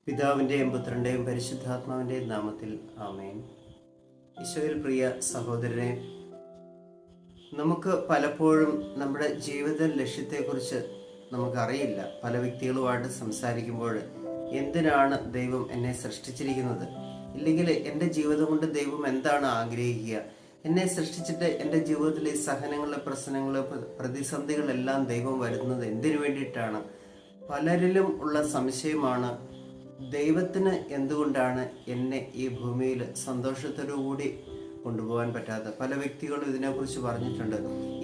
പിതാവിൻ്റെയും പുത്രൻ്റെയും പരിശുദ്ധാത്മാവിൻ്റെയും നാമത്തിൽ ആമേൻ. ഈശോയിൽ പ്രിയ സഹോദരനെ, നമുക്ക് പലപ്പോഴും നമ്മുടെ ജീവിത ലക്ഷ്യത്തെക്കുറിച്ച് നമുക്കറിയില്ല. പല വ്യക്തികളുമായിട്ട് സംസാരിക്കുമ്പോൾ എന്തിനാണ് ദൈവം എന്നെ സൃഷ്ടിച്ചിരിക്കുന്നത്, ഇല്ലെങ്കിൽ എൻ്റെ ജീവിതം കൊണ്ട് ദൈവം എന്താണ് ആഗ്രഹിക്കുക, എന്നെ സൃഷ്ടിച്ചിട്ട് എൻ്റെ ജീവിതത്തിലെ സഹനങ്ങൾ, പ്രശ്നങ്ങൾ, പ്രതിസന്ധികളെല്ലാം ദൈവം വരുന്നത് എന്തിനു വേണ്ടിയിട്ടാണ്? പലരിലും ഉള്ള സംശയമാണ്, ദൈവത്തിന് എന്തുകൊണ്ടാണ് എന്നെ ഈ ഭൂമിയിൽ സന്തോഷത്തോടുകൂടി കൊണ്ടുപോകാൻ പറ്റാത്ത? പല വ്യക്തികളും ഇതിനെക്കുറിച്ച് പറഞ്ഞിട്ടുണ്ട്.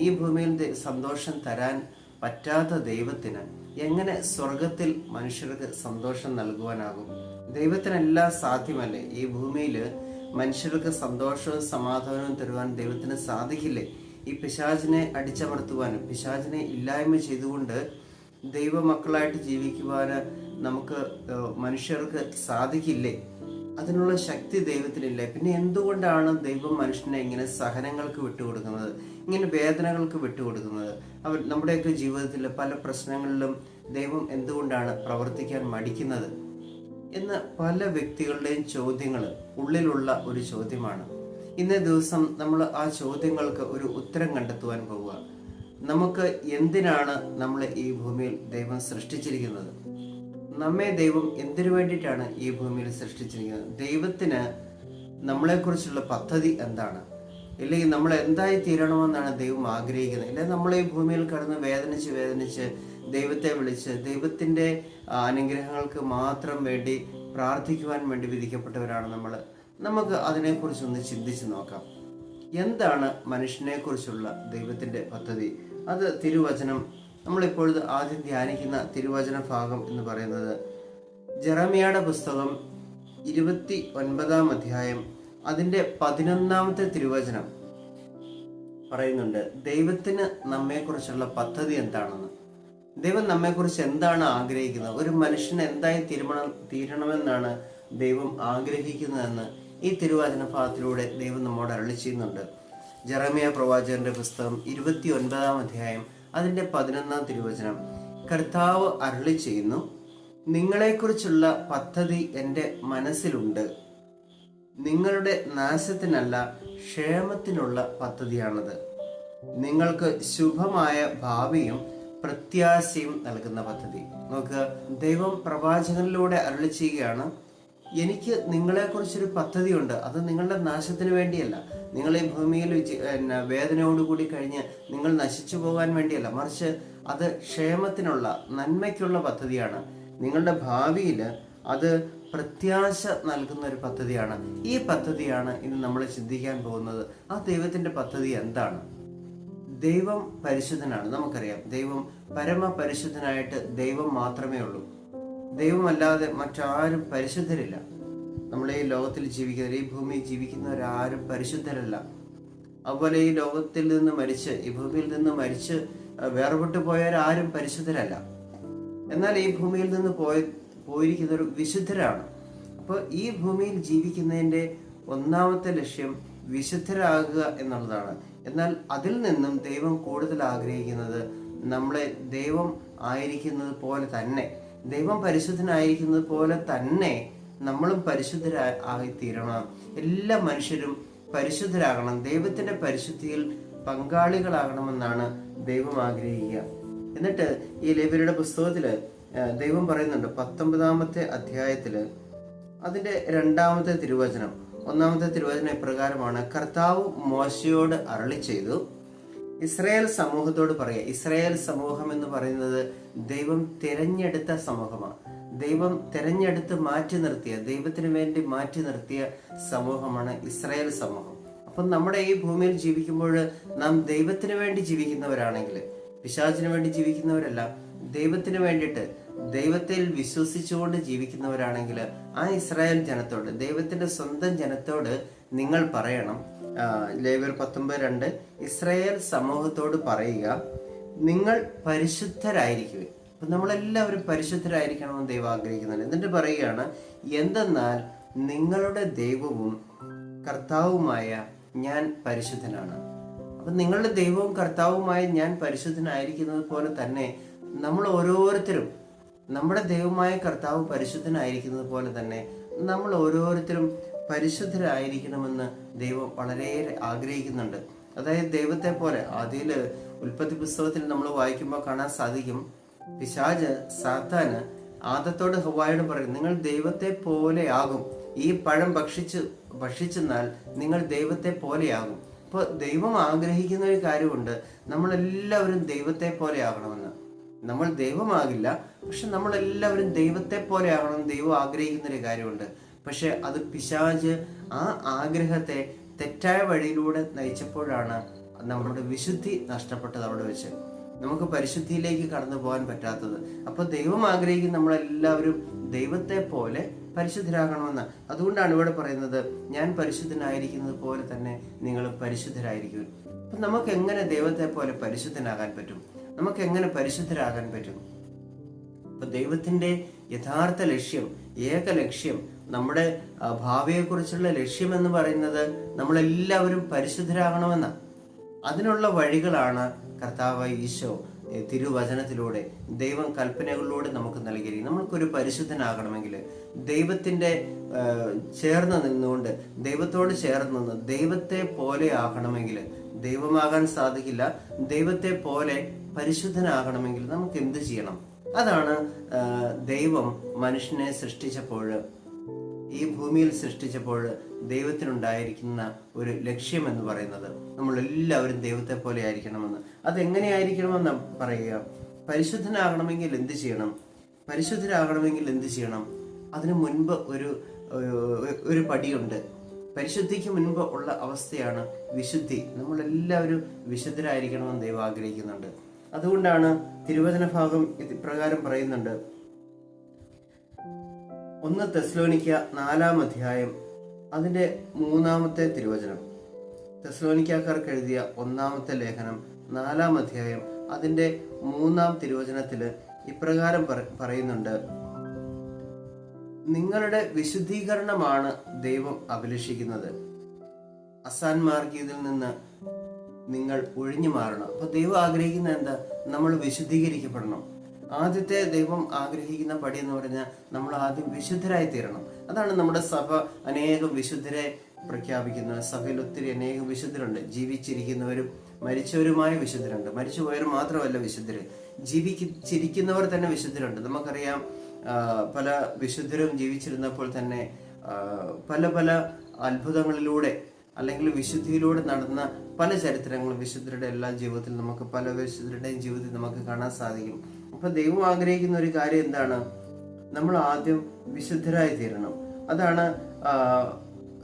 ഈ ഭൂമിയിൽ സന്തോഷം തരാൻ പറ്റാത്ത ദൈവത്തിന് എങ്ങനെ സ്വർഗത്തിൽ മനുഷ്യർക്ക് സന്തോഷം നൽകുവാനാകും? ദൈവത്തിനെല്ലാം സാധ്യമല്ലേ? ഈ ഭൂമിയിൽ മനുഷ്യർക്ക് സന്തോഷവും സമാധാനവും തരുവാൻ ദൈവത്തിന് സാധിക്കില്ലേ? ഈ പിശാചിനെ അടിച്ചമർത്തുവാനും പിശാചിനെ ഇല്ലായ്മ ചെയ്തുകൊണ്ട് ദൈവമക്കളായിട്ട് ജീവിക്കുവാൻ നമുക്ക് മനുഷ്യർക്ക് സാധിക്കില്ലേ? അതിനുള്ള ശക്തി ദൈവത്തിനില്ലേ? പിന്നെ എന്തുകൊണ്ടാണ് ദൈവം മനുഷ്യനെ ഇങ്ങനെ സഹനങ്ങൾക്ക് വിട്ടുകൊടുക്കുന്നത്, ഇങ്ങനെ വേദനകൾക്ക് വിട്ടുകൊടുക്കുന്നത്? നമ്മുടെയൊക്കെ ജീവിതത്തിൽ പല പ്രശ്നങ്ങളിലും ദൈവം എന്തുകൊണ്ടാണ് പ്രവർത്തിക്കാൻ മടിക്കുന്നത് എന്ന് പല വ്യക്തികളുടെയും ചോദ്യങ്ങൾ ഉള്ളിലുള്ള ഒരു ചോദ്യമാണ്. ഇന്നേ ദിവസം നമ്മൾ ആ ചോദ്യങ്ങൾക്ക് ഒരു ഉത്തരം കണ്ടെത്തുവാൻ പോവുക. നമുക്ക് എന്തിനാണ് നമ്മൾ ഈ ഭൂമിയിൽ ദൈവം സൃഷ്ടിച്ചിരിക്കുന്നത്? നമ്മെ ദൈവം എന്തിനു വേണ്ടിയിട്ടാണ് ഈ ഭൂമിയിൽ സൃഷ്ടിച്ചിരിക്കുന്നത്? ദൈവത്തിന് നമ്മളെക്കുറിച്ചുള്ള പദ്ധതി എന്താണ്? ഇല്ലെങ്കിൽ നമ്മൾ എന്തായി തീരണമെന്നാണ് ദൈവം ആഗ്രഹിക്കുന്നത്? ഇല്ലെങ്കിൽ നമ്മൾ ഈ ഭൂമിയിൽ കടന്ന് വേദനിച്ച് ദൈവത്തെ വിളിച്ച് ദൈവത്തിൻ്റെ അനുഗ്രഹങ്ങൾക്ക് മാത്രം വേണ്ടി പ്രാർത്ഥിക്കുവാൻ വേണ്ടി വിധിക്കപ്പെട്ടവരാണ് നമ്മൾ. നമുക്ക് അതിനെക്കുറിച്ചൊന്ന് ചിന്തിച്ച് നോക്കാം. എന്താണ് മനുഷ്യനെ കുറിച്ചുള്ള ദൈവത്തിൻ്റെ പദ്ധതി? അത് തിരുവചനം, നമ്മളിപ്പോഴത് ആദ്യം ധ്യാനിക്കുന്ന തിരുവചന ഭാഗം എന്ന് പറയുന്നത് ജെറമിയായുടെ പുസ്തകം 29 അധ്യായം അതിൻ്റെ 11 തിരുവചനം പറയുന്നുണ്ട്. ദൈവത്തിന് നമ്മെക്കുറിച്ചുള്ള പദ്ധതി എന്താണെന്ന്, ദൈവം നമ്മെക്കുറിച്ച് എന്താണ് ആഗ്രഹിക്കുന്നത്, ഒരു മനുഷ്യന് എന്തായി തീരണമെന്നാണ് ദൈവം ആഗ്രഹിക്കുന്നതെന്ന് ഈ തിരുവചന ഭാഗത്തിലൂടെ ദൈവം നമ്മോട് അരുളി ചെയ്യുന്നുണ്ട്. ജെറമിയ പ്രവാചകന്റെ പുസ്തകം 29 അധ്യായം അതിൻ്റെ 11 തിരുവചനം, കർത്താവ് അരുളി ചെയ്യുന്നു, നിങ്ങളെക്കുറിച്ചുള്ള പദ്ധതി എൻ്റെ മനസ്സിലുണ്ട്, നിങ്ങളുടെ നാശത്തിനല്ല ക്ഷേമത്തിനുള്ള പദ്ധതിയാണത്, നിങ്ങൾക്ക് ശുഭമായ ഭാവിയും പ്രത്യാശയും നൽകുന്ന പദ്ധതി. നോക്കുക, ദൈവം പ്രവാചകനിലൂടെ അരുളി ചെയ്യുകയാണ്, എനിക്ക് നിങ്ങളെക്കുറിച്ചൊരു പദ്ധതിയുണ്ട്. അത് നിങ്ങളുടെ നാശത്തിന് വേണ്ടിയല്ല, നിങ്ങൾ ഈ ഭൂമിയിൽ വേദനയോടുകൂടി കഴിഞ്ഞ് നിങ്ങൾ നശിച്ചു പോകാൻ വേണ്ടിയല്ല, മറിച്ച് അത് ക്ഷേമത്തിനുള്ള, നന്മയ്ക്കുള്ള പദ്ധതിയാണ്. നിങ്ങളുടെ ഭാവിയിൽ അത് പ്രത്യാശ നൽകുന്ന ഒരു പദ്ധതിയാണ്. ഈ പദ്ധതിയാണ് ഇന്ന് നമ്മൾ ചിന്തിക്കാൻ പോകുന്നത്. ആ ദൈവത്തിന്റെ പദ്ധതി എന്താണ്? ദൈവം പരിശുദ്ധനാണ്, നമുക്കറിയാം. ദൈവം പരമപരിശുദ്ധനായിട്ട് ദൈവം മാത്രമേ ഉള്ളൂ. ദൈവമല്ലാതെ മറ്റാരും പരിശുദ്ധരില്ല. നമ്മൾ ഈ ലോകത്തിൽ ജീവിക്കുന്നവർ, ഈ ഭൂമിയിൽ ജീവിക്കുന്നവരാരും പരിശുദ്ധരല്ല. അതുപോലെ ഈ ലോകത്തിൽ നിന്ന് മരിച്ച്, ഈ ഭൂമിയിൽ നിന്ന് മരിച്ച് വേർപെട്ടു പോയവരാരും പരിശുദ്ധരല്ല. എന്നാൽ ഈ ഭൂമിയിൽ നിന്ന് പോയിരിക്കുന്നവർ വിശുദ്ധരാണ്. അപ്പോൾ ഈ ഭൂമിയിൽ ജീവിക്കുന്നതിൻ്റെ ഒന്നാമത്തെ ലക്ഷ്യം വിശുദ്ധരാകുക എന്നുള്ളതാണ്. എന്നാൽ അതിൽ നിന്നും ദൈവം കൂടുതൽ ആഗ്രഹിക്കുന്നത് നമ്മളെ ദൈവം ആയിരിക്കുന്നത് പോലെ തന്നെ, ദൈവം പരിശുദ്ധനായിരിക്കുന്നത് പോലെ തന്നെ നമ്മളും പരിശുദ്ധരായി തീരണം. എല്ലാ മനുഷ്യരും പരിശുദ്ധരാകണം, ദൈവത്തിന്റെ പരിശുദ്ധിയിൽ പങ്കാളികളാകണമെന്നാണ് ദൈവം ആഗ്രഹിക്കുക. എന്നിട്ട് ഈ ലേവ്യരുടെ പുസ്തകത്തില് ദൈവം പറയുന്നുണ്ട്, 19 അധ്യായത്തില് അതിന്റെ 2 തിരുവചനം, 1 തിരുവചനം ഇപ്രകാരമാണ്, കർത്താവ് മോശയോട് അരുളി ചെയ്തു, ഇസ്രായേൽ സമൂഹത്തോട് പറയുക. ഇസ്രായേൽ സമൂഹം എന്ന് പറയുന്നത് ദൈവം തിരഞ്ഞെടുത്ത സമൂഹമാണ്. ദൈവം തിരഞ്ഞെടുത്ത് മാറ്റി നിർത്തിയ, ദൈവത്തിന് വേണ്ടി മാറ്റി നിർത്തിയ സമൂഹമാണ് ഇസ്രായേൽ സമൂഹം. അപ്പം നമ്മുടെ ഈ ഭൂമിയിൽ ജീവിക്കുമ്പോൾ നാം ദൈവത്തിന് വേണ്ടി ജീവിക്കുന്നവരാണെങ്കിൽ, പിശാചിന് വേണ്ടി ജീവിക്കുന്നവരല്ല, ദൈവത്തിന് വേണ്ടിയിട്ട് ദൈവത്തിൽ വിശ്വസിച്ചുകൊണ്ട് ജീവിക്കുന്നവരാണെങ്കിൽ ആ ഇസ്രായേൽ ജനത്തോട്, ദൈവത്തിന്റെ സ്വന്തം ജനത്തോട് നിങ്ങൾ പറയണം. ലേവ്യർ 19:2, ഇസ്രായേൽ സമൂഹത്തോട് പറയുക, നിങ്ങൾ പരിശുദ്ധരായിരിക്കുക. അപ്പൊ നമ്മളെല്ലാവരും പരിശുദ്ധരായിരിക്കണമെന്ന് ദൈവം ആഗ്രഹിക്കുന്നുണ്ട്. എന്നിട്ട് പറയുകയാണ്, എന്തെന്നാൽ നിങ്ങളുടെ ദൈവവും കർത്താവുമായ ഞാൻ പരിശുദ്ധനാണ്. അപ്പൊ നിങ്ങളുടെ ദൈവവും കർത്താവുമായ ഞാൻ പരിശുദ്ധനായിരിക്കുന്നത് പോലെ തന്നെ നമ്മൾ ഓരോരുത്തരും നമ്മുടെ ദൈവമായ കർത്താവ് പരിശുദ്ധനായിരിക്കുന്നത് പോലെ തന്നെ നമ്മൾ ഓരോരുത്തരും പരിശുദ്ധരായിരിക്കണമെന്ന് ദൈവം വളരെയേറെ ആഗ്രഹിക്കുന്നുണ്ട്. അതായത് ദൈവത്തെ പോലെ ആദിയില് ഉൽപ്പത്തി പുസ്തകത്തിൽ നമ്മൾ വായിക്കുമ്പോൾ കാണാൻ സാധിക്കും, പിശാച് സാത്താന് ആദത്തോട് ഹവ്വായോട് പറയും, നിങ്ങൾ ദൈവത്തെ പോലെയാകും, ഈ പഴം ഭക്ഷിച്ചെന്നാൽ നിങ്ങൾ ദൈവത്തെ പോലെയാകും. അപ്പോൾ ദൈവം ആഗ്രഹിക്കുന്ന ഒരു കാര്യമുണ്ട്, നമ്മളെല്ലാവരും ദൈവത്തെ പോലെ ആകണമെന്ന്. നമ്മൾ ദൈവമാകില്ല, പക്ഷെ നമ്മളെല്ലാവരും ദൈവത്തെ പോലെ ആകണമെന്ന് ദൈവം ആഗ്രഹിക്കുന്ന ഒരു കാര്യമുണ്ട്. പക്ഷെ അത് പിശാച് ആ ആഗ്രഹത്തെ തെറ്റായ വഴിയിലൂടെ നയിച്ചപ്പോഴാണ് നമ്മുടെ വിശുദ്ധി നഷ്ടപ്പെട്ടത്. അവിടെ വെച്ച് നമുക്ക് പരിശുദ്ധിയിലേക്ക് കടന്നു പോകാൻ പറ്റാത്തത്. അപ്പൊ ദൈവം ആഗ്രഹിക്കുന്ന നമ്മളെല്ലാവരും ദൈവത്തെ പോലെ പരിശുദ്ധരാകണമെന്ന്. അതുകൊണ്ടാണ് ഇവിടെ പറയുന്നത്, ഞാൻ പരിശുദ്ധനായിരിക്കുന്നത് പോലെ തന്നെ നിങ്ങൾ പരിശുദ്ധരായിരിക്കും. അപ്പൊ നമുക്ക് എങ്ങനെ ദൈവത്തെ പോലെ പരിശുദ്ധനാകാൻ പറ്റും? നമുക്ക് എങ്ങനെ പരിശുദ്ധരാകാൻ പറ്റും? അപ്പൊ ദൈവത്തിന്റെ യഥാർത്ഥ ലക്ഷ്യം, ഏക ലക്ഷ്യം, നമ്മുടെ ഭാവിയെക്കുറിച്ചുള്ള ലക്ഷ്യം എന്ന് പറയുന്നത് നമ്മളെല്ലാവരും പരിശുദ്ധരാകണമെന്നാണ്. അതിനുള്ള വഴികളാണ് കർത്താവ് ഈശോ തിരുവചനത്തിലൂടെ, ദൈവം കൽപ്പനകളിലൂടെ നമുക്ക് നൽകിയിരിക്കും. നമ്മൾക്കൊരു പരിശുദ്ധനാകണമെങ്കിൽ ദൈവത്തിന്റെ ചേർന്ന് നിന്നുകൊണ്ട്, ദൈവത്തോട് ചേർന്ന് നിന്ന് ദൈവത്തെ പോലെ ആകണമെങ്കിൽ, ദൈവമാകാൻ സാധിക്കില്ല, ദൈവത്തെ പോലെ പരിശുദ്ധനാകണമെങ്കിൽ നമുക്ക് എന്ത് ചെയ്യണം? അതാണ് ദൈവം മനുഷ്യനെ സൃഷ്ടിച്ചപ്പോൾ, ഈ ഭൂമിയിൽ സൃഷ്ടിച്ചപ്പോൾ ദൈവത്തിനുണ്ടായിരിക്കുന്ന ഒരു ലക്ഷ്യം എന്ന് പറയുന്നത് നമ്മളെല്ലാവരും ദൈവത്തെ പോലെ ആയിരിക്കണമെന്ന്. അതെങ്ങനെയായിരിക്കണമെന്ന് പറയുക. പരിശുദ്ധനാകണമെങ്കിൽ എന്ത് ചെയ്യണം? പരിശുദ്ധരാകണമെങ്കിൽ എന്ത് ചെയ്യണം? അതിനു മുൻപ് ഒരു പടിയുണ്ട്. പരിശുദ്ധിക്ക് മുൻപ് ഉള്ള അവസ്ഥയാണ് വിശുദ്ധി. നമ്മളെല്ലാവരും വിശുദ്ധരായിരിക്കണമെന്ന് ദൈവം ആഗ്രഹിക്കുന്നുണ്ട്. അതുകൊണ്ടാണ് തിരുവചന ഭാഗം ഇപ്രകാരം പറയുന്നുണ്ട്. 1 തെസ്സലോനിക്ക 4-ാം അധ്യായം അതിന്റെ 3-ാമത്തെ തിരുവചനം. തെസ്സലോനിക്കാർക്ക് എഴുതിയ 1-ാമത്തെ ലേഖനം 4-ാം അധ്യായം അതിന്റെ 3-ാം തിരുവചനത്തില് ഇപ്രകാരം പറയുന്നുണ്ട്, നിങ്ങളുടെ വിശുദ്ധീകരണമാണ് ദൈവം അഭിലഷിക്കുന്നത്, അസാന്മാർഗീയതയിൽ നിന്ന് നിങ്ങൾ ഒഴിഞ്ഞു മാറണം. അപ്പൊ ദൈവം ആഗ്രഹിക്കുന്ന എന്താ? നമ്മൾ വിശുദ്ധീകരിക്കപ്പെടണം. ആദ്യത്തെ ദൈവം ആഗ്രഹിക്കുന്ന പടി എന്ന് പറഞ്ഞാൽ നമ്മൾ ആദ്യം വിശുദ്ധരായി തീരണം. അതാണ് നമ്മുടെ സഭ അനേകം വിശുദ്ധരെ പ്രഖ്യാപിക്കുന്നത്. സഭയിൽ ഒത്തിരി അനേകം വിശുദ്ധരുണ്ട്. ജീവിച്ചിരിക്കുന്നവരും മരിച്ചവരുമായ വിശുദ്ധരുണ്ട്. മരിച്ചുപോയവർ മാത്രമല്ല വിശുദ്ധര്, ജീവിച്ചിരിക്കുന്നവർ തന്നെ വിശുദ്ധരുണ്ട്. നമുക്കറിയാം, പല വിശുദ്ധരും ജീവിച്ചിരുന്നപ്പോൾ തന്നെ പല പല അത്ഭുതങ്ങളിലൂടെ അല്ലെങ്കിൽ വിശുദ്ധിയിലൂടെ നടന്ന പല ചരിത്രങ്ങളും വിശുദ്ധരുടെ എല്ലാ ജീവിതത്തിൽ നമുക്ക്, പല വിശുദ്ധരുടെയും ജീവിതത്തിൽ നമുക്ക് കാണാൻ സാധിക്കും. അപ്പൊ ദൈവം ആഗ്രഹിക്കുന്ന ഒരു കാര്യം എന്താണ്? നമ്മൾ ആദ്യം വിശുദ്ധരായി തീരണം. അതാണ്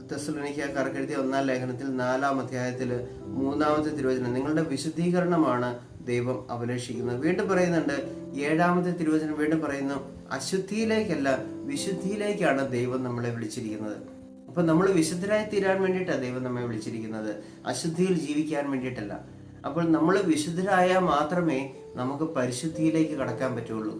തെസ്സലോനിക്കക്കാർക്ക് എഴുതിയ 1-ാം ലേഖനത്തിൽ 4-ാം അധ്യായത്തിൽ 3-ാമത്തെ തിരുവചനം, നിങ്ങളുടെ വിശുദ്ധീകരണമാണ് ദൈവം അഭിലഷിക്കുന്നത്. വീണ്ടും പറയുന്നുണ്ട്, 7-ാമത്തെ തിരുവചനം വീണ്ടും പറയുന്നു, അശുദ്ധിയിലേക്കല്ല വിശുദ്ധിയിലേക്കാണ് ദൈവം നമ്മളെ വിളിച്ചിരിക്കുന്നത്. അപ്പൊ നമ്മൾ വിശുദ്ധരായി തീരാൻ വേണ്ടിയിട്ടാണ് ദൈവം നമ്മെ വിളിച്ചിരിക്കുന്നത്, അശുദ്ധിയിൽ ജീവിക്കാൻ വേണ്ടിയിട്ടല്ല. അപ്പോൾ നമ്മൾ വിശുദ്ധരായാൽ മാത്രമേ നമുക്ക് പരിശുദ്ധിയിലേക്ക് കടക്കാൻ പറ്റുള്ളൂ.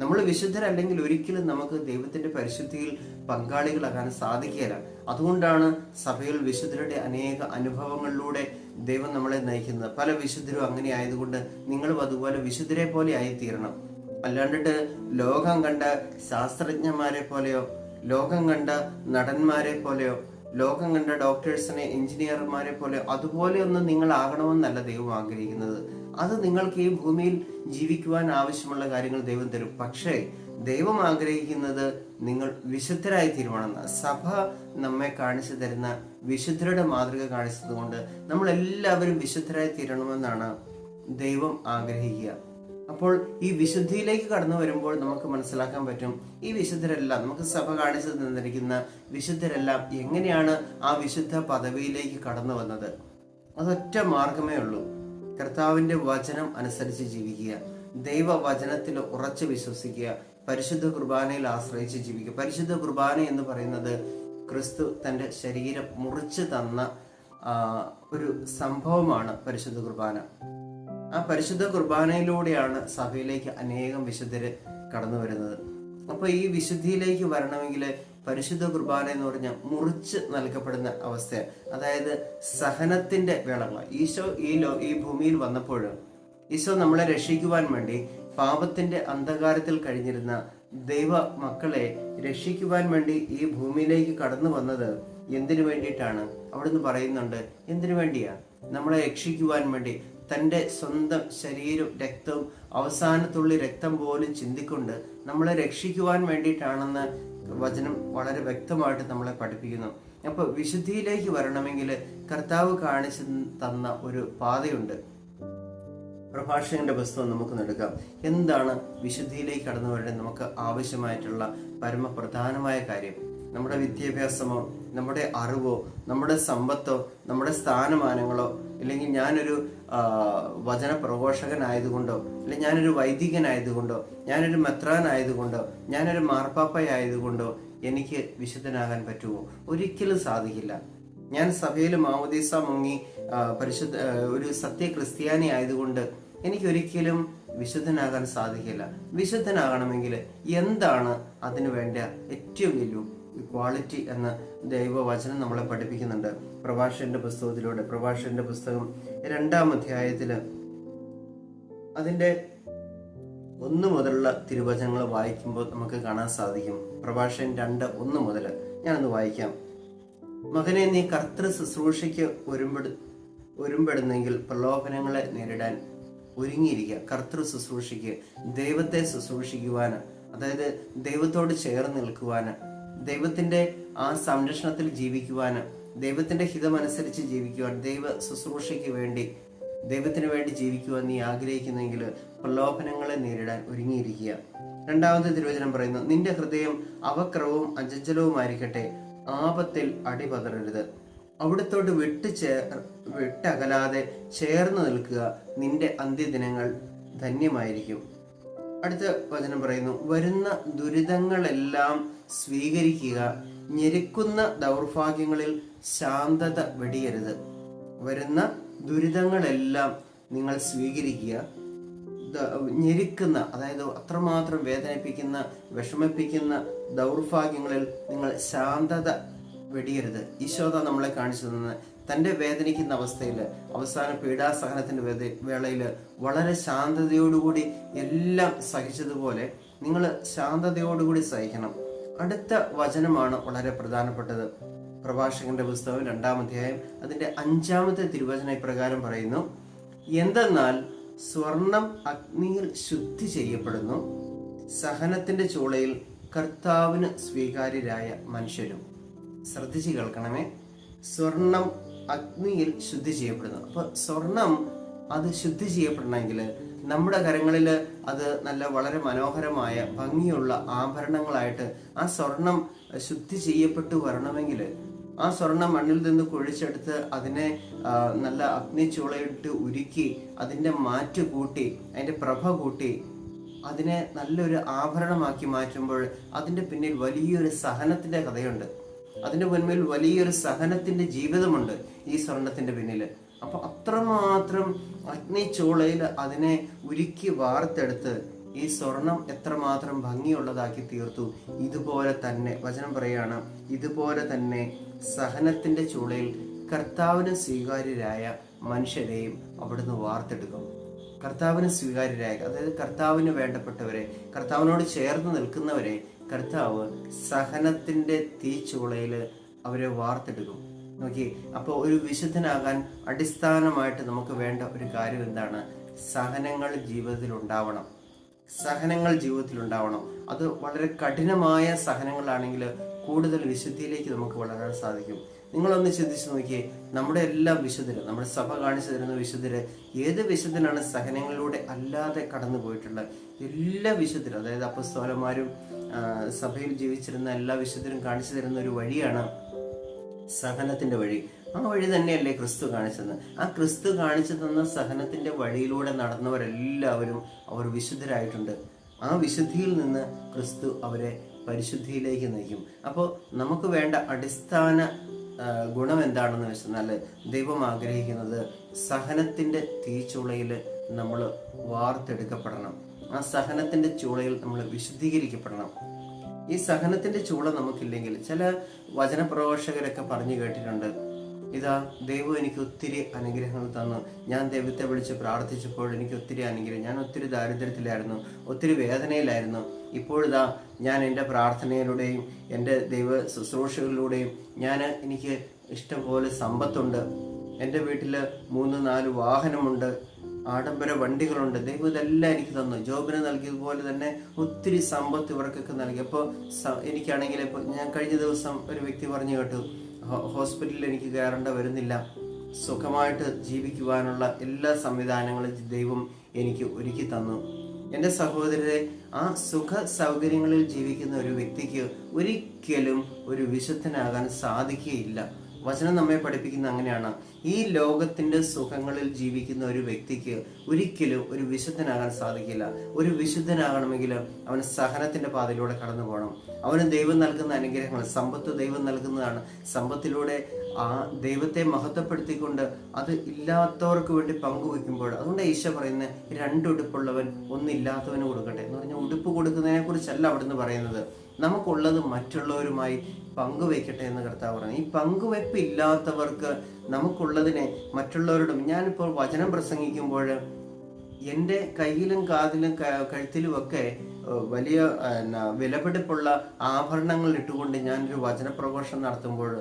നമ്മൾ വിശുദ്ധരല്ലെങ്കിൽ ഒരിക്കലും നമുക്ക് ദൈവത്തിന്റെ പരിശുദ്ധിയിൽ പങ്കാളികളാകാൻ സാധിക്കില്ല. അതുകൊണ്ടാണ് സഭയിൽ വിശുദ്ധരുടെ അനേക അനുഭവങ്ങളിലൂടെ ദൈവം നമ്മളെ നയിക്കുന്നത്. പല വിശുദ്ധരും അങ്ങനെ ആയതുകൊണ്ട് നിങ്ങളും അതുപോലെ വിശുദ്ധരെ പോലെ ആയിത്തീരണം. അല്ലാണ്ടിട്ട് ലോകം കണ്ട ശാസ്ത്രജ്ഞന്മാരെ പോലെയോ, ലോകം കണ്ട നടന്മാരെ പോലെയോ, ലോകം കണ്ട ഡോക്ടേഴ്സിനെ, എഞ്ചിനീയർമാരെ പോലെ അതുപോലെയൊന്നും നിങ്ങൾ ആകണമെന്നല്ല ദൈവം ആഗ്രഹിക്കുന്നത്. അത് നിങ്ങൾക്ക് ഈ ഭൂമിയിൽ ജീവിക്കുവാൻ ആവശ്യമുള്ള കാര്യങ്ങൾ ദൈവം തരും. പക്ഷേ ദൈവം ആഗ്രഹിക്കുന്നത് നിങ്ങൾ വിശുദ്ധരായി തീരുമാനം. സഭ നമ്മെ കാണിച്ചു തരുന്ന വിശുദ്ധരുടെ മാതൃക കാണിച്ചത് കൊണ്ട് നമ്മൾ എല്ലാവരും വിശുദ്ധരായി തീരണമെന്നാണ് ദൈവം ആഗ്രഹിക്കുക. അപ്പോൾ ഈ വിശുദ്ധിയിലേക്ക് കടന്നു വരുമ്പോൾ നമുക്ക് മനസ്സിലാക്കാൻ പറ്റും, ഈ വിശുദ്ധരെല്ലാം, നമുക്ക് സഭ കാണിച്ചു തന്നിരിക്കുന്ന വിശുദ്ധരെല്ലാം എങ്ങനെയാണ് ആ വിശുദ്ധ പദവിയിലേക്ക് കടന്നു വന്നത്. അതൊറ്റ മാർഗമേ ഉള്ളൂ, കർത്താവിന്റെ വചനം അനുസരിച്ച് ജീവിക്കുക, ദൈവവചനത്തിൽ ഉറച്ചു വിശ്വസിക്കുക, പരിശുദ്ധ കുർബാനയിൽ ആശ്രയിച്ച് ജീവിക്കുക. പരിശുദ്ധ കുർബാന എന്ന് പറയുന്നത് ക്രിസ്തു തന്റെ ശരീരം മുറിച്ചു തന്ന ഒരു സംഭവമാണ് പരിശുദ്ധ കുർബാന. ആ പരിശുദ്ധ കുർബാനയിലൂടെയാണ് സഭയിലേക്ക് അനേകം വിശുദ്ധര് കടന്നു വരുന്നത്. അപ്പൊ ഈ വിശുദ്ധിയിലേക്ക് വരണമെങ്കിൽ പരിശുദ്ധ കുർബാന എന്ന് പറഞ്ഞാൽ മുറിച്ച് നൽകപ്പെടുന്ന അവസ്ഥ, അതായത് സഹനത്തിന്റെ വേളകൾ. ഈശോ ഈ ഭൂമിയിൽ വന്നപ്പോൾ ഈശോ നമ്മളെ രക്ഷിക്കുവാൻ വേണ്ടി പാപത്തിന്റെ അന്ധകാരത്തിൽ കഴിഞ്ഞിരുന്ന ദൈവ മക്കളെ രക്ഷിക്കുവാൻ വേണ്ടി ഈ ഭൂമിയിലേക്ക് കടന്നു വന്നത് എന്തിനു വേണ്ടിയിട്ടാണ്? അവിടുന്ന് പറയുന്നുണ്ട്, എന്തിനു വേണ്ടിയാ? നമ്മളെ രക്ഷിക്കുവാൻ വേണ്ടി തൻ്റെ സ്വന്തം ശരീരവും രക്തവും അവസാനത്തുള്ളി രക്തം പോലും ചിന്തിക്കൊണ്ട് നമ്മളെ രക്ഷിക്കുവാൻ വേണ്ടിയിട്ടാണെന്ന് വചനം വളരെ വ്യക്തമായിട്ട് നമ്മളെ പഠിപ്പിക്കുന്നു. അപ്പൊ വിശുദ്ധിയിലേക്ക് വരണമെങ്കിൽ കർത്താവ് കാണിച്ചു തന്ന ഒരു പാതയുണ്ട്. പ്രഭാഷകന്റെ പുസ്തകം നമുക്ക് എടുക്കാം. എന്താണ് വിശുദ്ധിയിലേക്ക് കടന്നു വരേണ്ടത്? നമുക്ക് ആവശ്യമായിട്ടുള്ള പരമപ്രധാനമായ കാര്യം നമ്മുടെ വിദ്യാഭ്യാസമോ നമ്മുടെ അറിവോ നമ്മുടെ സമ്പത്തോ നമ്മുടെ സ്ഥാനമാനങ്ങളോ, അല്ലെങ്കിൽ ഞാനൊരു വചന പ്രഘോഷകനായതുകൊണ്ടോ, അല്ലെങ്കിൽ ഞാനൊരു വൈദികനായതുകൊണ്ടോ, ഞാനൊരു മെത്രാനായതുകൊണ്ടോ, ഞാനൊരു മാർപ്പാപ്പയായതുകൊണ്ടോ എനിക്ക് വിശുദ്ധനാകാൻ പറ്റുമോ? ഒരിക്കലും സാധിക്കില്ല. ഞാൻ സഭയിൽ മാമോദീസ മുങ്ങി പരിശുദ്ധ ഒരു സത്യ ക്രിസ്ത്യാനി ആയതുകൊണ്ട് എനിക്കൊരിക്കലും വിശുദ്ധനാകാൻ സാധിക്കില്ല. വിശുദ്ധനാകണമെങ്കിൽ എന്താണ് അതിനു വേണ്ട ഏറ്റവും വലിയ ക്വാളിറ്റി എന്ന് ദൈവവചനം നമ്മളെ പഠിപ്പിക്കുന്നുണ്ട് പ്രഭാഷകന്റെ പുസ്തകത്തിലൂടെ. പ്രഭാഷകന്റെ പുസ്തകം 2-ാം അധ്യായത്തില് അതിന്റെ 1 മുതലുള്ള തിരുവചനങ്ങൾ വായിക്കുമ്പോൾ നമുക്ക് കാണാൻ സാധിക്കും. പ്രഭാഷകൻ 2:1 മുതൽ ഞാനൊന്ന് വായിക്കാം. മകനെ, നീ കർത്തൃ ശുശ്രൂഷയ്ക്ക് ഒരുമ്പെടുന്നെങ്കിൽ പ്രലോഭനങ്ങളെ നേരിടാൻ ഒരുങ്ങിയിരിക്കുക. കർത്തൃ ശുശ്രൂഷയ്ക്ക്, ദൈവത്തെ ശുശ്രൂഷിക്കുവാന്, അതായത് ദൈവത്തോട് ചേർന്ന് നിൽക്കുവാന്, ദൈവത്തിന്റെ ആ സംരക്ഷണത്തിൽ ജീവിക്കുവാന്, ദൈവത്തിന്റെ ഹിതമനുസരിച്ച് ജീവിക്കുവാൻ, ദൈവ ശുശ്രൂഷയ്ക്ക് വേണ്ടി, ദൈവത്തിന് വേണ്ടി ജീവിക്കുവാൻ നീ ആഗ്രഹിക്കുന്നെങ്കിൽ പ്രലോഭനങ്ങളെ നേരിടാൻ ഒരുങ്ങിയിരിക്കുക. 2-ാമത്തെ തിരുവചനം പറയുന്നു, നിന്റെ ഹൃദയം അവക്രവും അചഞ്ചലവുമായിരിക്കട്ടെ, ആപത്തിൽ അടിപതറരുത്. അവിടത്തോട് വിട്ടകലാതെ ചേർന്ന് നിൽക്കുക, നിന്റെ അന്ത്യദിനങ്ങൾ ധന്യമായിരിക്കും. അടുത്ത വചനം പറയുന്നു, വരുന്ന ദുരിതങ്ങളെല്ലാം സ്വീകരിക്കുക, ഞെരുക്കുന്ന ദൗർഭാഗ്യങ്ങളിൽ ശാന്തത വെടിയരുത്. വരുന്ന ദുരിതങ്ങളെല്ലാം നിങ്ങൾ സ്വീകരിക്കുക, ഞെരുക്കുന്ന, അതായത് അത്രമാത്രം വേദനിപ്പിക്കുന്ന വിഷമിപ്പിക്കുന്ന ദൗർഭാഗ്യങ്ങളിൽ നിങ്ങൾ ശാന്തത വെടിയരുത്. ഈശോദ നമ്മളെ കാണിച്ചു തന്ന തൻ്റെ വേദനിക്കുന്ന അവസ്ഥയിൽ അവസാന പീഡാസഹനത്തിന്റെ വേളയിൽ വളരെ ശാന്തതയോടുകൂടി എല്ലാം സഹിച്ചതുപോലെ നിങ്ങൾ ശാന്തതയോടുകൂടി സഹിക്കണം. അടുത്ത വചനമാണ് വളരെ പ്രധാനപ്പെട്ടത്. പ്രഭാഷകന്റെ പുസ്തകം 2-ാം അധ്യായം അതിന്റെ 5-ാമത്തെ തിരുവചന ഇപ്രകാരം പറയുന്നു, എന്തെന്നാൽ സ്വർണം അഗ്നിയിൽ ശുദ്ധി ചെയ്യപ്പെടുന്നു, സഹനത്തിന്റെ ചൂളയിൽ കർത്താവിന് സ്വീകാര്യരായ മനുഷ്യരും. ശ്രദ്ധിച്ച് കേൾക്കണമേ, സ്വർണം അഗ്നിയിൽ ശുദ്ധി ചെയ്യപ്പെടുന്നു. അപ്പൊ സ്വർണം അത് ശുദ്ധി ചെയ്യപ്പെടണമെങ്കിൽ നമ്മുടെ കരങ്ങളിൽ അത് നല്ല വളരെ മനോഹരമായ ഭംഗിയുള്ള ആഭരണങ്ങളായിട്ട് ആ സ്വർണം ശുദ്ധി ചെയ്യപ്പെട്ടു വരണമെങ്കിൽ ആ സ്വർണം മണ്ണിൽ നിന്ന് കുഴിച്ചെടുത്ത് അതിനെ നല്ല അഗ്നിച്ചൂളയിട്ട് ഉരുക്കി അതിൻ്റെ മാറ്റ് കൂട്ടി അതിൻ്റെ പ്രഭ കൂട്ടി അതിനെ നല്ലൊരു ആഭരണമാക്കി മാറ്റുമ്പോൾ അതിൻ്റെ പിന്നിൽ വലിയൊരു സഹനത്തിൻ്റെ കഥയുണ്ട്. അതിൻ്റെ മുൻപിൽ വലിയൊരു സഹനത്തിൻ്റെ ജീവിതമുണ്ട് ഈ സ്വർണത്തിൻ്റെ പിന്നിൽ. അപ്പൊ അത്രമാത്രം അഗ്നിച്ചൂളയിൽ അതിനെ ഉരുക്കി വാർത്തെടുത്ത് ഈ സ്വർണം എത്രമാത്രം ഭംഗിയുള്ളതാക്കി തീർത്തു. ഇതുപോലെ തന്നെ വചനം പറയാണ്, ഇതുപോലെ തന്നെ സഹനത്തിന്റെ ചൂളയിൽ കർത്താവിന് സ്വീകാര്യരായ മനുഷ്യരെയും അവിടുന്ന് വാർത്തെടുക്കും. കർത്താവിന് സ്വീകാര്യരായ, അതായത് കർത്താവിന് വേണ്ടപ്പെട്ടവരെ, കർത്താവിനോട് ചേർന്ന് നിൽക്കുന്നവരെ കർത്താവ് സഹനത്തിന്റെ തീച്ചൂളയിൽ അവരെ വാർത്തെടുക്കും. നോക്കി, അപ്പോൾ ഒരു വിശുദ്ധനാകാൻ അടിസ്ഥാനമായിട്ട് നമുക്ക് വേണ്ട ഒരു കാര്യം എന്താണ്? സഹനങ്ങൾ ജീവിതത്തിൽ ഉണ്ടാവണം. സഹനങ്ങൾ ജീവിതത്തിൽ ഉണ്ടാവണം. അത് വളരെ കഠിനമായ സഹനങ്ങളാണെങ്കിൽ കൂടുതൽ വിശുദ്ധിയിലേക്ക് നമുക്ക് വളരാൻ സാധിക്കും. നിങ്ങളൊന്ന് ചിന്തിച്ച് നോക്കിയേ, നമ്മുടെ എല്ലാ വിശുദ്ധരും, നമ്മുടെ സഭ കാണിച്ചു തരുന്ന വിശുദ്ധര്, ഏത് വിശുദ്ധനാണ് സഹനങ്ങളിലൂടെ അല്ലാതെ കടന്നു പോയിട്ടുള്ളത്? എല്ലാ വിശുദ്ധരും, അതായത് അപ്പസ്തോലന്മാരും സഭയിൽ ജീവിച്ചിരുന്ന എല്ലാ വിശുദ്ധരും കാണിച്ചു തരുന്ന ഒരു വഴിയാണ് സഹനത്തിന്റെ വഴി. ആ വഴി തന്നെയല്ലേ ക്രിസ്തു കാണിച്ചത്? ആ ക്രിസ്തു കാണിച്ചു തന്ന സഹനത്തിന്റെ വഴിയിലൂടെ നടന്നവരെല്ലാവരും അവർ വിശുദ്ധരായിട്ടുണ്ട്. ആ വിശുദ്ധിയിൽ നിന്ന് ക്രിസ്തു അവരെ പരിശുദ്ധിയിലേക്ക് നയിക്കും. അപ്പോൾ നമുക്ക് വേണ്ട അടിസ്ഥാന ഗുണം എന്താണെന്ന് വെച്ചാൽ, ദൈവം ആഗ്രഹിക്കുന്നത് സഹനത്തിന്റെ തീച്ചൂളയിൽ നമ്മൾ വാർത്തെടുക്കപ്പെടണം. ആ സഹനത്തിന്റെ ചൂളയിൽ നമ്മൾ വിശുദ്ധീകരിക്കപ്പെടണം. ഈ സഹനത്തിന്റെ ചൂള നമുക്കില്ലെങ്കിൽ, ചില വചനപ്രഘോഷകരൊക്കെ പറഞ്ഞു കേട്ടിട്ടുണ്ട്, ഇതാ ദൈവം എനിക്ക് ഒത്തിരി അനുഗ്രഹങ്ങൾ തന്നു. ഞാൻ ദൈവത്തെ വിളിച്ച് പ്രാർത്ഥിച്ചപ്പോൾ എനിക്ക് ഒത്തിരി അനുഗ്രഹം. ഞാൻ ഒത്തിരി ദാരിദ്ര്യത്തിലായിരുന്നു, ഒത്തിരി വേദനയിലായിരുന്നു. ഇപ്പോഴിതാ ഞാൻ എൻ്റെ പ്രാർത്ഥനയിലൂടെയും എൻ്റെ ദൈവ ശുശ്രൂഷകളിലൂടെയും എനിക്ക് ഇഷ്ടംപോലെ സമ്പത്തുണ്ട്. എൻ്റെ വീട്ടിൽ 3-4 വാഹനമുണ്ട്, ആഡംബര വണ്ടികളുണ്ട്. ദൈവം ഇതെല്ലാം എനിക്ക് തന്നു. ജോബിന് നൽകിയതുപോലെ തന്നെ ഒത്തിരി സമ്പത്ത് ഇവർക്കൊക്കെ നൽകി. അപ്പോൾ എനിക്കാണെങ്കിൽ ഇപ്പോൾ ഞാൻ കഴിഞ്ഞ ദിവസം ഒരു വ്യക്തി പറഞ്ഞു കേട്ടു, ഹോസ്പിറ്റലിൽ എനിക്ക് കയറേണ്ട വരുന്നില്ല, സുഖമായിട്ട് ജീവിക്കുവാനുള്ള എല്ലാ സംവിധാനങ്ങളും ദൈവം എനിക്ക് ഒരുക്കി തന്നു. എൻ്റെ സഹോദരരെ, ആ സുഖ സൗകര്യങ്ങളിൽ ജീവിക്കുന്ന ഒരു വ്യക്തിക്ക് ഒരിക്കലും ഒരു വിശുദ്ധനാകാൻ സാധിക്കുകയില്ല. വചനം നമ്മെ പഠിപ്പിക്കുന്ന അങ്ങനെയാണ്. ഈ ലോകത്തിന്റെ സുഖങ്ങളിൽ ജീവിക്കുന്ന ഒരു വ്യക്തിക്ക് ഒരിക്കലും ഒരു വിശുദ്ധനാകാൻ സാധിക്കില്ല. ഒരു വിശുദ്ധനാകണമെങ്കിൽ അവൻ സഹനത്തിന്റെ പാതയിലൂടെ കടന്നു പോകണം. അവന് ദൈവം നൽകുന്ന അനുഗ്രഹങ്ങൾ, സമ്പത്ത് ദൈവം നൽകുന്നതാണ്. സമ്പത്തിലൂടെ ആ ദൈവത്തെ മഹത്വപ്പെടുത്തിക്കൊണ്ട് അത് ഇല്ലാത്തവർക്ക് വേണ്ടി പങ്കുവെക്കുമ്പോൾ, അതുകൊണ്ട് ഈശോ പറയുന്നത് 2 ഉടുപ്പുള്ളവൻ ഒന്നില്ലാത്തവന് കൊടുക്കട്ടെ എന്ന് പറഞ്ഞാൽ, ഉടുപ്പ് കൊടുക്കുന്നതിനെ കുറിച്ചല്ല അവിടുന്ന് പറയുന്നത്. നമുക്കുള്ളത് മറ്റുള്ളവരുമായി പങ്കുവെക്കട്ടെ എന്ന് കർത്താവ് പറഞ്ഞു. ഈ പങ്കുവെപ്പ് ഇല്ലാത്തവർക്ക് നമുക്കുള്ളതിനെ മറ്റുള്ളവരോടും, ഞാനിപ്പോൾ വചനം പ്രസംഗിക്കുമ്പോൾ എൻ്റെ കയ്യിലും കാതിലും കഴുത്തിലും ഒക്കെ വലിയ വിലപിടിപ്പുള്ള ആഭരണങ്ങൾ ഇട്ടുകൊണ്ട് ഞാനൊരു വചന പ്രഘോഷണം നടത്തുമ്പോൾ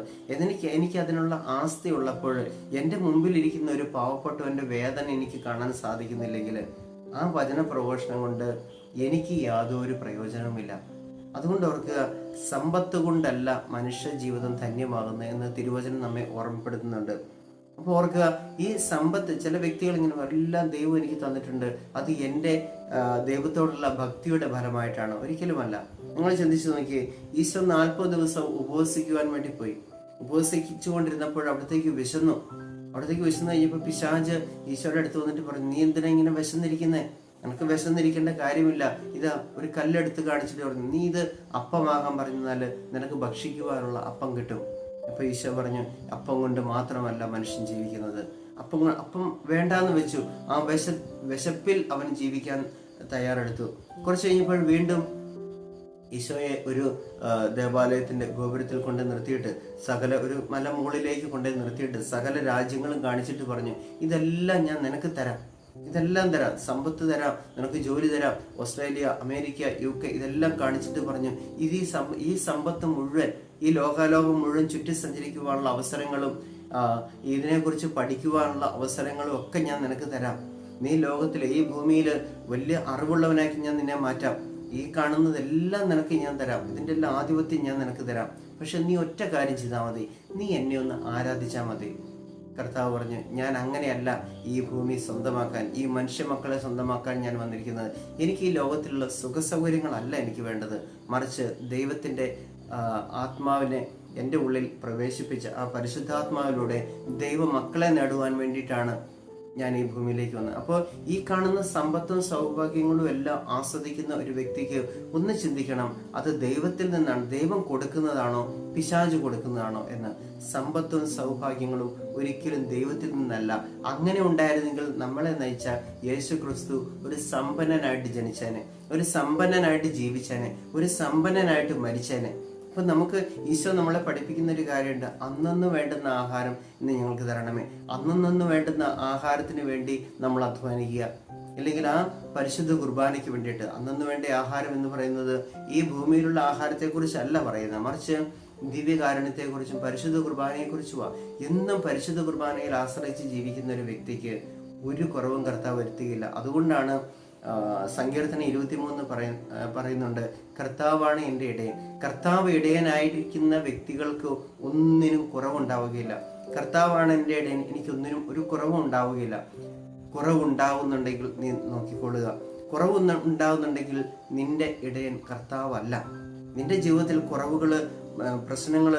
എനിക്ക് അതിനുള്ള ആസ്തി ഉള്ളപ്പോൾ എൻ്റെ മുമ്പിലിരിക്കുന്ന ഒരു പാവപ്പെട്ടവൻ്റെ വേദന എനിക്ക് കാണാൻ സാധിക്കുന്നില്ലെങ്കിൽ ആ വചന പ്രഘോഷണം കൊണ്ട് എനിക്ക് യാതൊരു പ്രയോജനവുമില്ല. അതുകൊണ്ട് ഓർക്കുക, സമ്പത്ത് കൊണ്ടല്ല മനുഷ്യ ജീവിതം ധന്യമാകുന്നത് എന്ന് തിരുവചനം നമ്മെ ഓർമ്മപ്പെടുത്തുന്നുണ്ട്. അപ്പോൾ ഓർക്കുക, ഈ സമ്പത്ത് ചില വ്യക്തികൾ ഇങ്ങനെ എല്ലാം ദൈവം എനിക്ക് തന്നിട്ടുണ്ട്, അത് എൻ്റെ ദൈവത്തോടുള്ള ഭക്തിയുടെ ഫലമായിട്ടാണ്. ഒരിക്കലുമല്ല. നിങ്ങൾ ചിന്തിച്ചു നോക്കിയേ, ഈശോ 40 ദിവസം ഉപവസിക്കുവാൻ വേണ്ടി പോയി. ഉപവസിച്ചുകൊണ്ടിരുന്നപ്പോൾ അവിടത്തേക്ക് വിശന്നു കഴിഞ്ഞപ്പോൾ പിശാച് ഈശോയുടെ അടുത്ത് വന്നിട്ട് പറഞ്ഞു, നീ എന്തിനാ ഇങ്ങനെ വിശന്നിരിക്കുന്നേ? നിനക്ക് വിശന്നിരിക്കേണ്ട കാര്യമില്ല. ഇതാ ഒരു കല്ലെടുത്ത് കാണിച്ചിട്ട് പറഞ്ഞു, നീ ഇത് അപ്പമാകാൻ പറഞ്ഞാൽ നിനക്ക് ഭക്ഷിക്കുവാനുള്ള അപ്പം കിട്ടും. അപ്പൊ ഈശോ പറഞ്ഞു, അപ്പം കൊണ്ട് മാത്രമല്ല മനുഷ്യൻ ജീവിക്കുന്നത്. അപ്പം വേണ്ടാന്ന് വെച്ചു. ആ വിശപ്പിൽ അവൻ ജീവിക്കാൻ തയ്യാറെടുത്തു. കുറച്ച് കഴിഞ്ഞപ്പോൾ വീണ്ടും ഈശോയെ ഒരു ദേവാലയത്തിന്റെ ഗോപുരത്തിൽ കൊണ്ട് നിർത്തിയിട്ട് ഒരു മലമുകളിലേക്ക് കൊണ്ട് നിർത്തിയിട്ട് സകല രാജ്യങ്ങളും കാണിച്ചിട്ട് പറഞ്ഞു, ഇതെല്ലാം ഞാൻ നിനക്ക് തരാം, ഇതെല്ലാം തരാം, സമ്പത്ത് തരാം, നിനക്ക് ജോലി തരാം, ഓസ്ട്രേലിയ, അമേരിക്ക, UK ഇതെല്ലാം കാണിച്ചിട്ട് പറഞ്ഞു, ഈ സമ്പത്ത് മുഴുവൻ, ഈ ലോകാലോകം മുഴുവൻ ചുറ്റി സഞ്ചരിക്കുവാനുള്ള അവസരങ്ങളും ഇതിനെക്കുറിച്ച് പഠിക്കുവാനുള്ള അവസരങ്ങളും ഒക്കെ ഞാൻ നിനക്ക് തരാം. നീ ലോകത്തിലെ ഈ ഭൂമിയിൽ വലിയ അറിവുള്ളവനാക്കി ഞാൻ നിന്നെ മാറ്റാം. ഈ കാണുന്നതെല്ലാം നിനക്ക് ഞാൻ തരാം, ഇതിൻ്റെ എല്ലാം ആധിപത്യം ഞാൻ നിനക്ക് തരാം. പക്ഷെ നീ ഒറ്റ കാര്യം ചെയ്താൽ മതി, നീ എന്നെ ഒന്ന് ആരാധിച്ചാൽ മതി. കർത്താവ് പറഞ്ഞു, ഞാൻ അങ്ങനെയല്ല ഈ ഭൂമി സ്വന്തമാക്കാൻ, ഈ മനുഷ്യ മക്കളെ സ്വന്തമാക്കാൻ ഞാൻ വന്നിരിക്കുന്നത്. എനിക്ക് ഈ ലോകത്തിലുള്ള സുഖസൗകര്യങ്ങളല്ല എനിക്ക് വേണ്ടത്, മറിച്ച് ദൈവത്തിൻ്റെ ആത്മാവിനെ എൻ്റെ ഉള്ളിൽ പ്രവേശിപ്പിച്ച ആ പരിശുദ്ധാത്മാവിലൂടെ ദൈവ മക്കളെ നേടുവാൻ വേണ്ടിയിട്ടാണ് ഞാൻ ഈ ഭൂമിയിലേക്ക് വന്നത്. അപ്പോൾ ഈ കാണുന്ന സമ്പത്തും സൗഭാഗ്യങ്ങളും എല്ലാം ആസ്വദിക്കുന്ന ഒരു വ്യക്തിക്ക് ഒന്ന് ചിന്തിക്കണം, അത് ദൈവത്തിൽ നിന്നാണ്, ദൈവം കൊടുക്കുന്നതാണോ പിശാച് കൊടുക്കുന്നതാണോ എന്ന്. സമ്പത്തും സൗഭാഗ്യങ്ങളും ഒരിക്കലും ദൈവത്തിൽ നിന്നല്ല. അങ്ങനെ ഉണ്ടായിരുന്നെങ്കിൽ നമ്മളെ നയിച്ച യേശു ക്രിസ്തു ഒരു സമ്പന്നനായിട്ട് ജനിച്ചേനെ, ഒരു സമ്പന്നനായിട്ട് ജീവിച്ചേനെ, ഒരു സമ്പന്നനായിട്ട് മരിച്ചേനെ. അപ്പൊ നമുക്ക് ഈശോ നമ്മളെ പഠിപ്പിക്കുന്ന ഒരു കാര്യമുണ്ട്, അന്നന്ന് വേണ്ടുന്ന ആഹാരം ഇന്ന് ഞങ്ങൾക്ക് തരണമേ. അന്നന്ന് വേണ്ടുന്ന ആഹാരത്തിന് വേണ്ടി നമ്മൾ അധ്വാനിക്കുക. അല്ലെങ്കിൽ ആ പരിശുദ്ധ കുർബാനയ്ക്ക് വേണ്ടിയിട്ട് അന്നന്ന് വേണ്ട ആഹാരം എന്ന് പറയുന്നത് ഈ ഭൂമിയിലുള്ള ആഹാരത്തെക്കുറിച്ചല്ല പറയുന്നത്, മറിച്ച് ദിവ്യകാരുണ്യത്തെക്കുറിച്ചും പരിശുദ്ധ കുർബാനയെക്കുറിച്ചുമാണ്. എന്നും പരിശുദ്ധ കുർബാനയിൽ ആശ്രയിച്ച് ജീവിക്കുന്ന ഒരു വ്യക്തിക്ക് ഒരു കുറവും കർത്താവ് വരുത്തുകയില്ല. അതുകൊണ്ടാണ് സങ്കീർത്തനം 23 പറയുന്നുണ്ട്, കർത്താവാണ് എൻ്റെ ഇടയൻ. കർത്താവ് ഇടയനായിരിക്കുന്ന വ്യക്തികൾക്ക് ഒന്നിനും കുറവുണ്ടാവുകയില്ല. കർത്താവാണ് എൻ്റെ ഇടയൻ, എനിക്കൊന്നിനും ഒരു കുറവും ഉണ്ടാവുകയില്ല. കുറവുണ്ടാവുന്നുണ്ടെങ്കിൽ നീ നോക്കിക്കൊള്ളുക. ഉണ്ടാവുന്നുണ്ടെങ്കിൽ നിന്റെ ഇടയൻ കർത്താവല്ല. നിന്റെ ജീവിതത്തിൽ കുറവുകൾ, പ്രശ്നങ്ങൾ,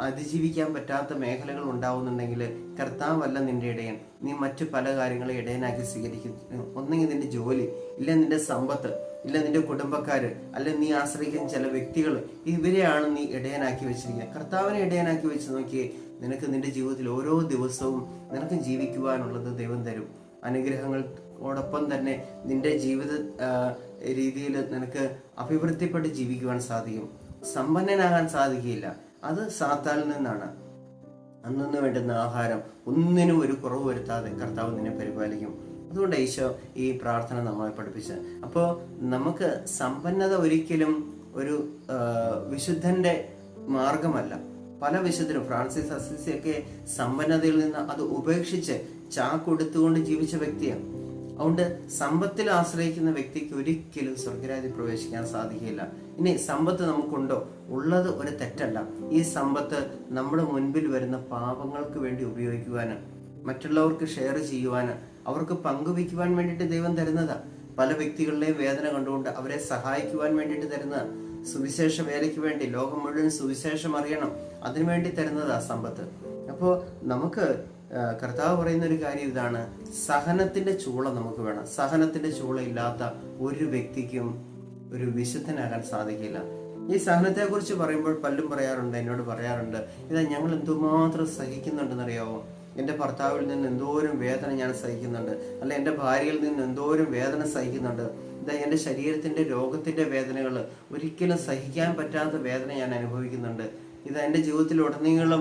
അതിജീവിക്കാൻ പറ്റാത്ത മേഖലകൾ ഉണ്ടാവുന്നുണ്ടെങ്കിൽ കർത്താവല്ല നിന്റെ ഇടയൻ. നീ മറ്റു പല കാര്യങ്ങളെ ഇടയനാക്കി സ്വീകരിക്കുന്നു. ഒന്നെങ്കിൽ നിന്റെ ജോലി, ഇല്ല നിന്റെ സമ്പത്ത്, ഇല്ല നിന്റെ കുടുംബക്കാര്, അല്ലെ നീ ആശ്രയിക്കുന്ന ചില വ്യക്തികൾ, ഇവരെയാണ് നീ ഇടയനാക്കി വെച്ചിരിക്കുന്നത്. കർത്താവിനെ ഇടയനാക്കി വെച്ച് നോക്കിയേ, നിനക്ക് നിന്റെ ജീവിതത്തിൽ ഓരോ ദിവസവും നിനക്ക് ജീവിക്കുവാനുള്ളത് ദൈവം തരും. അനുഗ്രഹങ്ങളോടൊപ്പം തന്നെ നിന്റെ ജീവിത രീതിയിൽ നിനക്ക് അഭിവൃദ്ധിപ്പെട്ട് ജീവിക്കുവാൻ സാധിക്കും. സമ്പന്നനാകാൻ സാധിക്കില്ല, അത് സാത്താനിൽ നിന്നാണ്. അന്നു വേണ്ടുന്ന ആഹാരം ഒന്നിനും ഒരു കുറവ് വരുത്താതെ കർത്താവ് നിന്നെ പരിപാലിക്കും. അതുകൊണ്ട് ഈശോ ഈ പ്രാർത്ഥന നമ്മളെ പഠിപ്പിച്ചത്. അപ്പോൾ നമുക്ക് സമ്പന്നത ഒരിക്കലും ഒരു വിശുദ്ധന്റെ മാർഗമല്ല. പല വിശുദ്ധരും, ഫ്രാൻസിസ് അസിസിയൊക്കെ സമ്പന്നതയിൽ നിന്ന് അത് ഉപേക്ഷിച്ച് ചാക്കൊടുത്തുകൊണ്ട് ജീവിച്ച വ്യക്തിയാണ്. അതുകൊണ്ട് സമ്പത്തിൽ ആശ്രയിക്കുന്ന വ്യക്തിക്ക് ഒരിക്കലും സ്വർഗരാജ്യത്തിൽ പ്രവേശിക്കാൻ സാധിക്കില്ല. ഇനി സമ്പത്ത് നമുക്കുണ്ടോ? ഉള്ളത് ഒരു തെറ്റല്ല. ഈ സമ്പത്ത് നമ്മുടെ മുൻപിൽ വരുന്ന പാപങ്ങൾക്ക് വേണ്ടി ഉപയോഗിക്കുവാന്, മറ്റുള്ളവർക്ക് ഷെയർ ചെയ്യുവാന്, അവർക്ക് പങ്കുവയ്ക്കുവാൻ വേണ്ടിയിട്ട് ദൈവം തരുന്നതാ. പല വ്യക്തികളുടെയും വേദന കണ്ടുകൊണ്ട് അവരെ സഹായിക്കുവാൻ വേണ്ടിയിട്ട് തരുന്നതാണ്. സുവിശേഷ വേലയ്ക്ക് വേണ്ടി, ലോകം മുഴുവൻ സുവിശേഷം അറിയണം, അതിനുവേണ്ടി തരുന്നതാ സമ്പത്ത്. അപ്പോൾ നമുക്ക് കർത്താവ് പറയുന്ന ഒരു കാര്യം ഇതാണ്, സഹനത്തിന്റെ ചൂള നമുക്ക് വേണം. സഹനത്തിന്റെ ചൂള ഇല്ലാത്ത ഒരു വ്യക്തിക്കും ഒരു വിശുദ്ധനാകാൻ സാധിക്കില്ല. ഈ സഹനത്തെ കുറിച്ച് പറയുമ്പോൾ പലരും പറയാറുണ്ട്, എന്നോട് പറയാറുണ്ട്, ഇതാ ഞങ്ങൾ എന്തുമാത്രം സഹിക്കുന്നുണ്ടെന്നറിയാവോ? എൻ്റെ ഭർത്താവിൽ നിന്ന് എന്തോരം വേദന ഞാൻ സഹിക്കുന്നുണ്ട്, അല്ല എൻ്റെ ഭാര്യയിൽ നിന്ന് എന്തോരം വേദന സഹിക്കുന്നുണ്ട്. ഇതാ എൻ്റെ ശരീരത്തിന്റെ രോഗത്തിന്റെ വേദനകൾ, ഒരിക്കലും സഹിക്കാൻ പറ്റാത്ത വേദന ഞാൻ അനുഭവിക്കുന്നുണ്ട്. ഇത് എൻ്റെ ജീവിതത്തിൽ ഉടനീളം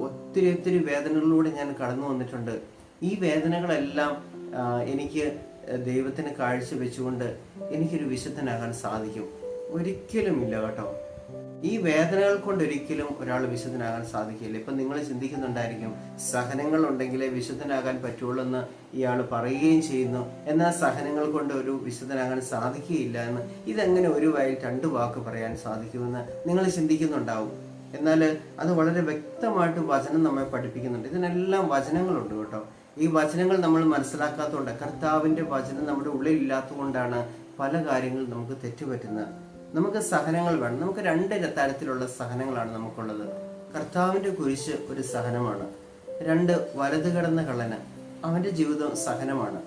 ഒത്തിരി വേദനകളിലൂടെ ഞാൻ കടന്നു വന്നിട്ടുണ്ട്. ഈ വേദനകളെല്ലാം എനിക്ക് ദൈവത്തിന് കാഴ്ച വെച്ചുകൊണ്ട് എനിക്കൊരു വിശുദ്ധനാകാൻ സാധിക്കും? ഒരിക്കലും ഇല്ല കേട്ടോ. ഈ വേദനകൾ കൊണ്ട് ഒരിക്കലും ഒരാൾ വിശുദ്ധനാകാൻ സാധിക്കില്ല. ഇപ്പം നിങ്ങൾ ചിന്തിക്കുന്നുണ്ടായിരിക്കും, സഹനങ്ങൾ ഉണ്ടെങ്കിലേ വിശുദ്ധനാകാൻ പറ്റുള്ളൂ എന്ന് ഇയാൾ പറയുകയും ചെയ്യുന്നു, എന്നാൽ സഹനങ്ങൾ കൊണ്ട് ഒരു വിശുദ്ധനാകാൻ സാധിക്കുകയില്ല എന്ന്. ഇതെങ്ങനെ ഒരു വായിൽ രണ്ട് വാക്ക് പറയാൻ സാധിക്കുമെന്ന് നിങ്ങൾ ചിന്തിക്കുന്നുണ്ടാവും. എന്നാൽ അത് വളരെ വ്യക്തമായിട്ട് വചനം നമ്മെ പഠിപ്പിക്കുന്നുണ്ട്. ഇതിനെല്ലാം വചനങ്ങളുണ്ട് കേട്ടോ. ഈ വചനങ്ങൾ നമ്മൾ മനസ്സിലാക്കാത്തതുകൊണ്ട്, കർത്താവിൻ്റെ വചനം നമ്മുടെ ഉള്ളിൽ ഇല്ലാത്തതുകൊണ്ടാണ് പല കാര്യങ്ങളും നമുക്ക് തെറ്റുപറ്റുന്നത്. നമുക്ക് സഹനങ്ങൾ വേണം. നമുക്ക് രണ്ട് തരത്തിലുള്ള സഹനങ്ങളാണ് നമുക്കുള്ളത്. കർത്താവിൻ്റെ കുരിശ് ഒരു സഹനമാണ്. രണ്ട്, വലത് കിടന്ന കള്ളന്, അവൻ്റെ ജീവിതം സഹനമാണ്.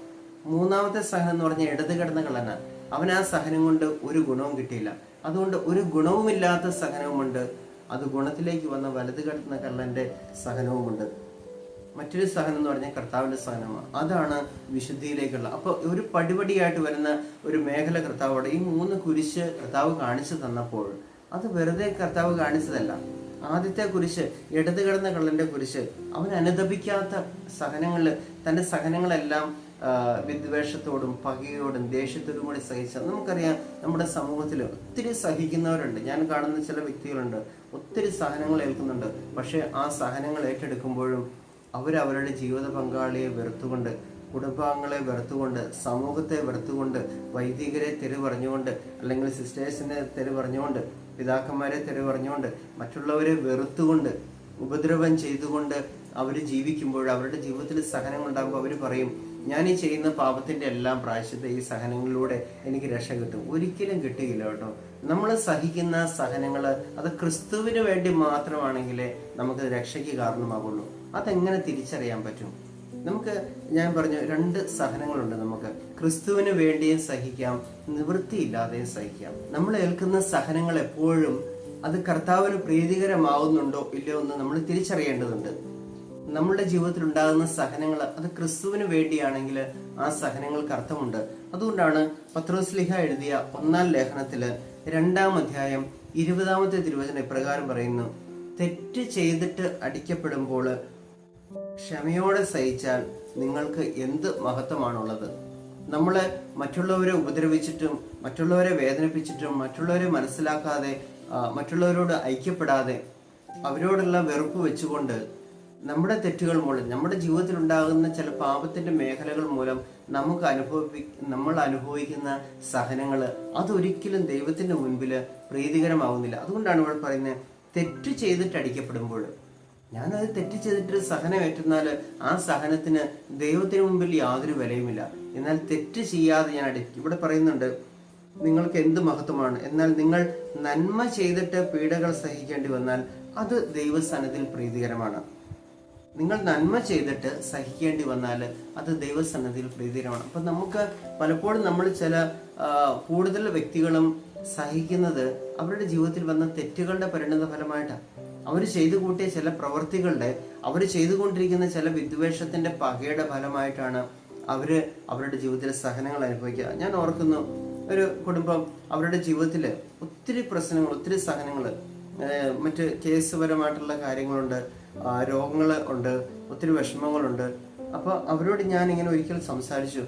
മൂന്നാമത്തെ സഹനം എന്ന് പറഞ്ഞാൽ ഇടത് കിടന്ന കള്ളന്. അവൻ ആ സഹനം കൊണ്ട് ഒരു ഗുണവും കിട്ടിയില്ല. അതുകൊണ്ട് ഒരു ഗുണവുമില്ലാത്ത സഹനവുമുണ്ട്, അത് ഗുണത്തിലേക്ക് വന്ന വലത് കിടന്ന കള്ളന്റെ സഹനവുമുണ്ട്. മറ്റൊരു സഹനം എന്ന് പറഞ്ഞാൽ കർത്താവിന്റെ സഹനമാണ്. അതാണ് വിശുദ്ധിയിലേക്കുള്ള. അപ്പോൾ ഒരു പടിപടിയായിട്ട് വരുന്ന ഒരു മേഖല കർത്താവോടെ ഈ മൂന്ന് കുരിശ് കർത്താവ് കാണിച്ചു തന്നപ്പോൾ അത് വെറുതെ കർത്താവ് കാണിച്ചതല്ല. ആദ്യത്തെ കുരിശ്, ഇടത് കിടന്ന കള്ളന്റെ കുരിശ്, അവൻ അനുതപിക്കാത്ത സഹനങ്ങളിൽ തന്റെ സഹനങ്ങളെല്ലാം വിദ്വേഷത്തോടും പകയോടും ദേഷ്യത്തോടും കൂടി സഹിച്ച. നമുക്കറിയാം നമ്മുടെ സമൂഹത്തിൽ ഒത്തിരി സഹിക്കുന്നവരുണ്ട്. ഞാൻ കാണുന്ന ചില വ്യക്തികളുണ്ട്, ഒത്തിരി സഹനങ്ങൾ ഏൽക്കുന്നുണ്ട്. പക്ഷെ ആ സഹനങ്ങൾ ഏറ്റെടുക്കുമ്പോഴും അവരവരുടെ ജീവിത പങ്കാളിയെ വെറുത്തുകൊണ്ട്, കുടുംബാംഗങ്ങളെ വെറുത്തുകൊണ്ട്, സമൂഹത്തെ വെറുത്തുകൊണ്ട്, വൈദികരെ തെറി പറഞ്ഞുകൊണ്ട്, അല്ലെങ്കിൽ സിസ്റ്റേഴ്സിനെ തെറി പറഞ്ഞുകൊണ്ട്, പിതാക്കന്മാരെ തെറി പറഞ്ഞുകൊണ്ട്, മറ്റുള്ളവരെ വെറുത്തുകൊണ്ട്, ഉപദ്രവം ചെയ്തുകൊണ്ട് അവർ ജീവിക്കുമ്പോൾ, അവരുടെ ജീവിതത്തിൽ സഹനങ്ങൾ ഉണ്ടാകുമ്പോൾ അവർ പറയും, ഞാൻ ഈ ചെയ്യുന്ന പാപത്തിന്റെ എല്ലാം പ്രായശ്ചിത്തം ഈ സഹനങ്ങളിലൂടെ എനിക്ക് രക്ഷ കിട്ടും. ഒരിക്കലും കിട്ടുകയില്ല കേട്ടോ. നമ്മൾ സഹിക്കുന്ന സഹനങ്ങൾ അത് ക്രിസ്തുവിന് വേണ്ടി മാത്രമാണെങ്കിലേ നമുക്ക് രക്ഷയ്ക്ക് കാരണമാകുള്ളൂ. അതെങ്ങനെ തിരിച്ചറിയാൻ പറ്റും? നമുക്ക്, ഞാൻ പറഞ്ഞു, രണ്ട് സഹനങ്ങളുണ്ട്. നമുക്ക് ക്രിസ്തുവിന് വേണ്ടിയും സഹിക്കാം, നിവൃത്തിയില്ലാതെയും സഹിക്കാം. നമ്മൾ ഏൽക്കുന്ന സഹനങ്ങൾ എപ്പോഴും അത് കർത്താവിന് പ്രീതികരമാവുന്നുണ്ടോ ഇല്ലയോ എന്ന് നമ്മൾ തിരിച്ചറിയേണ്ടതുണ്ട്. നമ്മുടെ ജീവിതത്തിൽ ഉണ്ടാകുന്ന സഹനങ്ങൾ അത് ക്രിസ്തുവിന് വേണ്ടിയാണെങ്കിൽ ആ സഹനങ്ങൾക്ക് അർത്ഥമുണ്ട്. അതുകൊണ്ടാണ് പത്രോസ്ലീഹ എഴുതിയ 1-ാം ലേഖനത്തില് 2-ാം അധ്യായം 20-ാമത്തെ തിരുവചനം ഇപ്രകാരം പറയുന്നു, തെറ്റ് ചെയ്തിട്ട് അടിക്കപ്പെടുമ്പോൾ ക്ഷമയോടെ സഹിച്ചാൽ നിങ്ങൾക്ക് എന്ത് മഹത്വമാണുള്ളത്. നമ്മളെ മറ്റുള്ളവരെ ഉപദ്രവിച്ചിട്ടും, മറ്റുള്ളവരെ വേദനിപ്പിച്ചിട്ടും, മറ്റുള്ളവരെ മനസ്സിലാക്കാതെ, മറ്റുള്ളവരോട് ഐക്യപ്പെടാതെ, അവരോടുള്ള വെറുപ്പ് വെച്ചുകൊണ്ട്, നമ്മുടെ തെറ്റുകൾ മൂലം, നമ്മുടെ ജീവിതത്തിൽ ഉണ്ടാകുന്ന ചില പാപത്തിന്റെ മേഖലകൾ മൂലം നമ്മൾ അനുഭവിക്കുന്ന സഹനങ്ങൾ അതൊരിക്കലും ദൈവത്തിന്റെ മുൻപിൽ പ്രീതികരമാവുന്നില്ല. അതുകൊണ്ടാണ് ഇവിടെ പറയുന്നത്, തെറ്റ് ചെയ്തിട്ട് അടിക്കപ്പെടുമ്പോൾ, ഞാനത് തെറ്റ് ചെയ്തിട്ട് സഹനം ഏറ്റുന്നാൽ ആ സഹനത്തിന് ദൈവത്തിന് മുമ്പിൽ യാതൊരു വിലയുമില്ല. എന്നാൽ തെറ്റ് ചെയ്യാതെ ഞാൻ ഇവിടെ പറയുന്നുണ്ട്, നിങ്ങൾക്ക് എന്ത് മഹത്വമാണ്. എന്നാൽ നിങ്ങൾ നന്മ ചെയ്തിട്ട് പീഡകൾ സഹിക്കേണ്ടി വന്നാൽ അത് ദൈവസന്നിധിയിൽ പ്രീതികരമാണ്. നിങ്ങൾ നന്മ ചെയ്തിട്ട് സഹിക്കേണ്ടി വന്നാൽ അത് ദൈവസന്നിധിയിൽ പ്രീതികരമാണ്. അപ്പം നമുക്ക് പലപ്പോഴും നമ്മൾ ചില കൂടുതൽ വ്യക്തികളും സഹിക്കുന്നത് അവരുടെ ജീവിതത്തിൽ വന്ന തെറ്റുകളുടെ പരിണത ഫലമായിട്ടാണ്. അവർ ചെയ്തു കൂട്ടിയ ചില പ്രവൃത്തികളുടെ, അവർ ചെയ്തുകൊണ്ടിരിക്കുന്ന ചില വിദ്വേഷത്തിന്റെ പകയുടെ ഫലമായിട്ടാണ് അവരുടെ ജീവിതത്തിലെ സഹനങ്ങൾ അനുഭവിക്കുക. ഞാൻ ഓർക്കുന്നു, ഒരു കുടുംബം അവരുടെ ജീവിതത്തിൽ ഒത്തിരി പ്രശ്നങ്ങൾ, ഒത്തിരി സഹനങ്ങൾ, മറ്റ് കേസ് പരമായിട്ടുള്ള കാര്യങ്ങളുണ്ട്, രോഗങ്ങൾ ഉണ്ട്, ഒത്തിരി വിഷമങ്ങളുണ്ട്. അപ്പോൾ അവരോട് ഞാൻ ഇങ്ങനെ ഒരിക്കൽ സംസാരിച്ചു,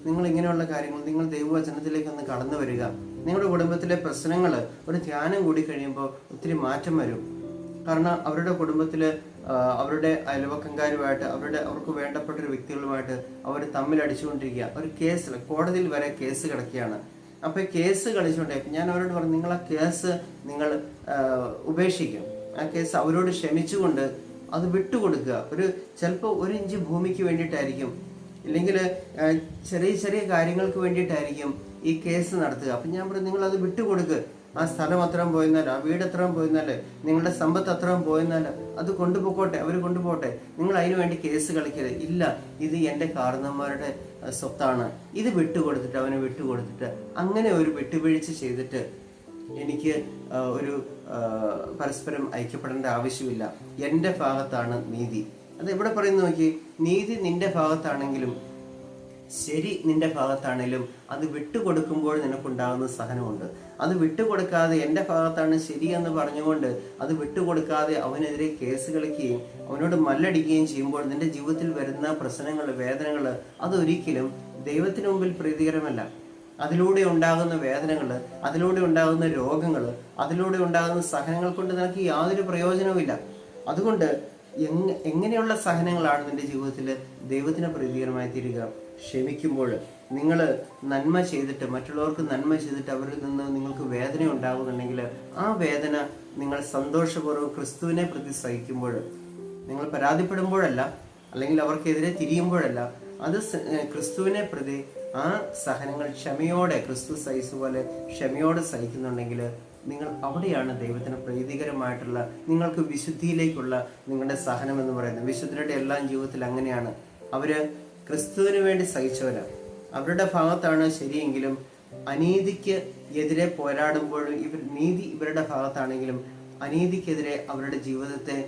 നിങ്ങൾ ഇങ്ങനെയുള്ള കാര്യങ്ങൾ, നിങ്ങൾ ദൈവവചനത്തിലേക്ക് ഒന്ന് കടന്നു വരിക. നിങ്ങളുടെ കുടുംബത്തിലെ പ്രശ്നങ്ങൾ ഒരു ധ്യാനം കൂടി കഴിയുമ്പോൾ ഒത്തിരി മാറ്റം വരും. കാരണം അവരുടെ കുടുംബത്തിൽ അവരുടെ അയൽവക്കംകാരുമായിട്ട് അവർക്ക് വേണ്ടപ്പെട്ട ഒരു വ്യക്തികളുമായിട്ട് അവർ തമ്മിൽ അടിച്ചുകൊണ്ടിരിക്കുക. ഒരു കേസിൽ കോടതിയിൽ വരെ കേസ് കിടക്കുകയാണ്. അപ്പോൾ കേസ് കളിച്ചുകൊണ്ടേ ഞാൻ അവരോട് പറഞ്ഞു, നിങ്ങൾ ആ കേസ് നിങ്ങൾ ഉപേക്ഷിക്കും. ആ കേസ് അവരോട് ക്ഷമിച്ചുകൊണ്ട് അത് വിട്ടുകൊടുക്കുക. ചിലപ്പോൾ 1 ഇഞ്ച് ഭൂമിക്ക് വേണ്ടിയിട്ടായിരിക്കും, ഇല്ലെങ്കിൽ ചെറിയ ചെറിയ കാര്യങ്ങൾക്ക് വേണ്ടിയിട്ടായിരിക്കും ഈ കേസ് നടത്തുക. അപ്പം ഞാൻ പറഞ്ഞു, നിങ്ങൾ അത് വിട്ടുകൊടുക്കുക. ആ സ്ഥലം അത്രയും പോയെന്നാലോ, ആ വീട് അത്രയും പോയെന്നാലോ, നിങ്ങളുടെ സമ്പത്ത് അത്രയും പോയെന്നാലോ അത് കൊണ്ടുപോകട്ടെ, അവർ കൊണ്ടുപോകട്ടെ. നിങ്ങൾ അതിനു വേണ്ടി കേസ് കളിക്കരുത്. ഇല്ല, ഇത് എൻ്റെ കാരണന്മാരുടെ സ്വത്താണ്, ഇത് വിട്ടുകൊടുത്തിട്ട് അവന് വിട്ടുകൊടുത്തിട്ട് അങ്ങനെ ഒരു വിട്ടുവീഴ്ച ചെയ്തിട്ട് എനിക്ക് ഒരു പരസ്പരം ഐക്യപ്പെടേണ്ട ആവശ്യമില്ല. എൻ്റെ ഭാഗത്താണ് നീതി. അത് എവിടെ പറയുന്നു നോക്കി, നീതി നിന്റെ ഭാഗത്താണെങ്കിലും ശരി നിന്റെ ഭാഗത്താണെങ്കിലും അത് വിട്ടുകൊടുക്കുമ്പോൾ നിനക്കുണ്ടാകുന്ന സഹനമുണ്ട്. അത് വിട്ടുകൊടുക്കാതെ എൻ്റെ ഭാഗത്താണ് ശരിയെന്ന് പറഞ്ഞുകൊണ്ട് അത് വിട്ടുകൊടുക്കാതെ അവനെതിരെ കേസ് കളിക്കുകയും അവനോട് മല്ലടിക്കുകയും ചെയ്യുമ്പോൾ നിന്റെ ജീവിതത്തിൽ വരുന്ന പ്രശ്നങ്ങൾ, വേദനകൾ അതൊരിക്കലും ദൈവത്തിന് മുമ്പിൽ പ്രീതികരമല്ല. അതിലൂടെ ഉണ്ടാകുന്ന വേദനകൾ, അതിലൂടെ ഉണ്ടാകുന്ന രോഗങ്ങൾ, അതിലൂടെ ഉണ്ടാകുന്ന സഹനങ്ങൾ കൊണ്ട് നിനക്ക് യാതൊരു പ്രയോജനവുമില്ല. അതുകൊണ്ട് എങ്ങനെയുള്ള സഹനങ്ങളാണ് നിന്റെ ജീവിതത്തിൽ ദൈവത്തിന് പ്രീതികരമായി തീരുക? ക്ഷമിക്കുമ്പോൾ, നിങ്ങൾ നന്മ ചെയ്തിട്ട്, മറ്റുള്ളവർക്ക് നന്മ ചെയ്തിട്ട് അവരിൽ നിന്ന് നിങ്ങൾക്ക് വേദന ഉണ്ടാകുന്നുണ്ടെങ്കിൽ ആ വേദന നിങ്ങൾ സന്തോഷപൂർവ്വം ക്രിസ്തുവിനെ പ്രതി സഹിക്കുമ്പോൾ, നിങ്ങൾ പരാതിപ്പെടുമ്പോഴല്ല, അല്ലെങ്കിൽ അവർക്കെതിരെ തിരിയുമ്പോഴല്ല, അത് ക്രിസ്തുവിനെ പ്രതി ആ സഹനങ്ങൾ ക്ഷമയോടെ ക്രിസ്തു സഹിച്ച പോലെ ക്ഷമയോടെ സഹിക്കുന്നുണ്ടെങ്കിൽ നിങ്ങൾ അവിടെയാണ് ദൈവത്തിന് പ്രീതികരമായിട്ടുള്ള, നിങ്ങൾക്ക് വിശുദ്ധിയിലേക്കുള്ള നിങ്ങളുടെ സഹനം എന്ന് പറയുന്നത്. വിശുദ്ധരുടെ എല്ലാം ജീവിതത്തിൽ അങ്ങനെയാണ്. അവര് ക്രിസ്തുവിന് വേണ്ടി സഹിച്ചവരാണ്. അവരുടെ ഭാഗത്താണ് ശരിയെങ്കിലും അനീതിക്ക് എതിരെ പോരാടുമ്പോഴും നീതി ഇവരുടെ ഭാഗത്താണെങ്കിലും അനീതിക്കെതിരെ അവരുടെ ജീവിതത്തെ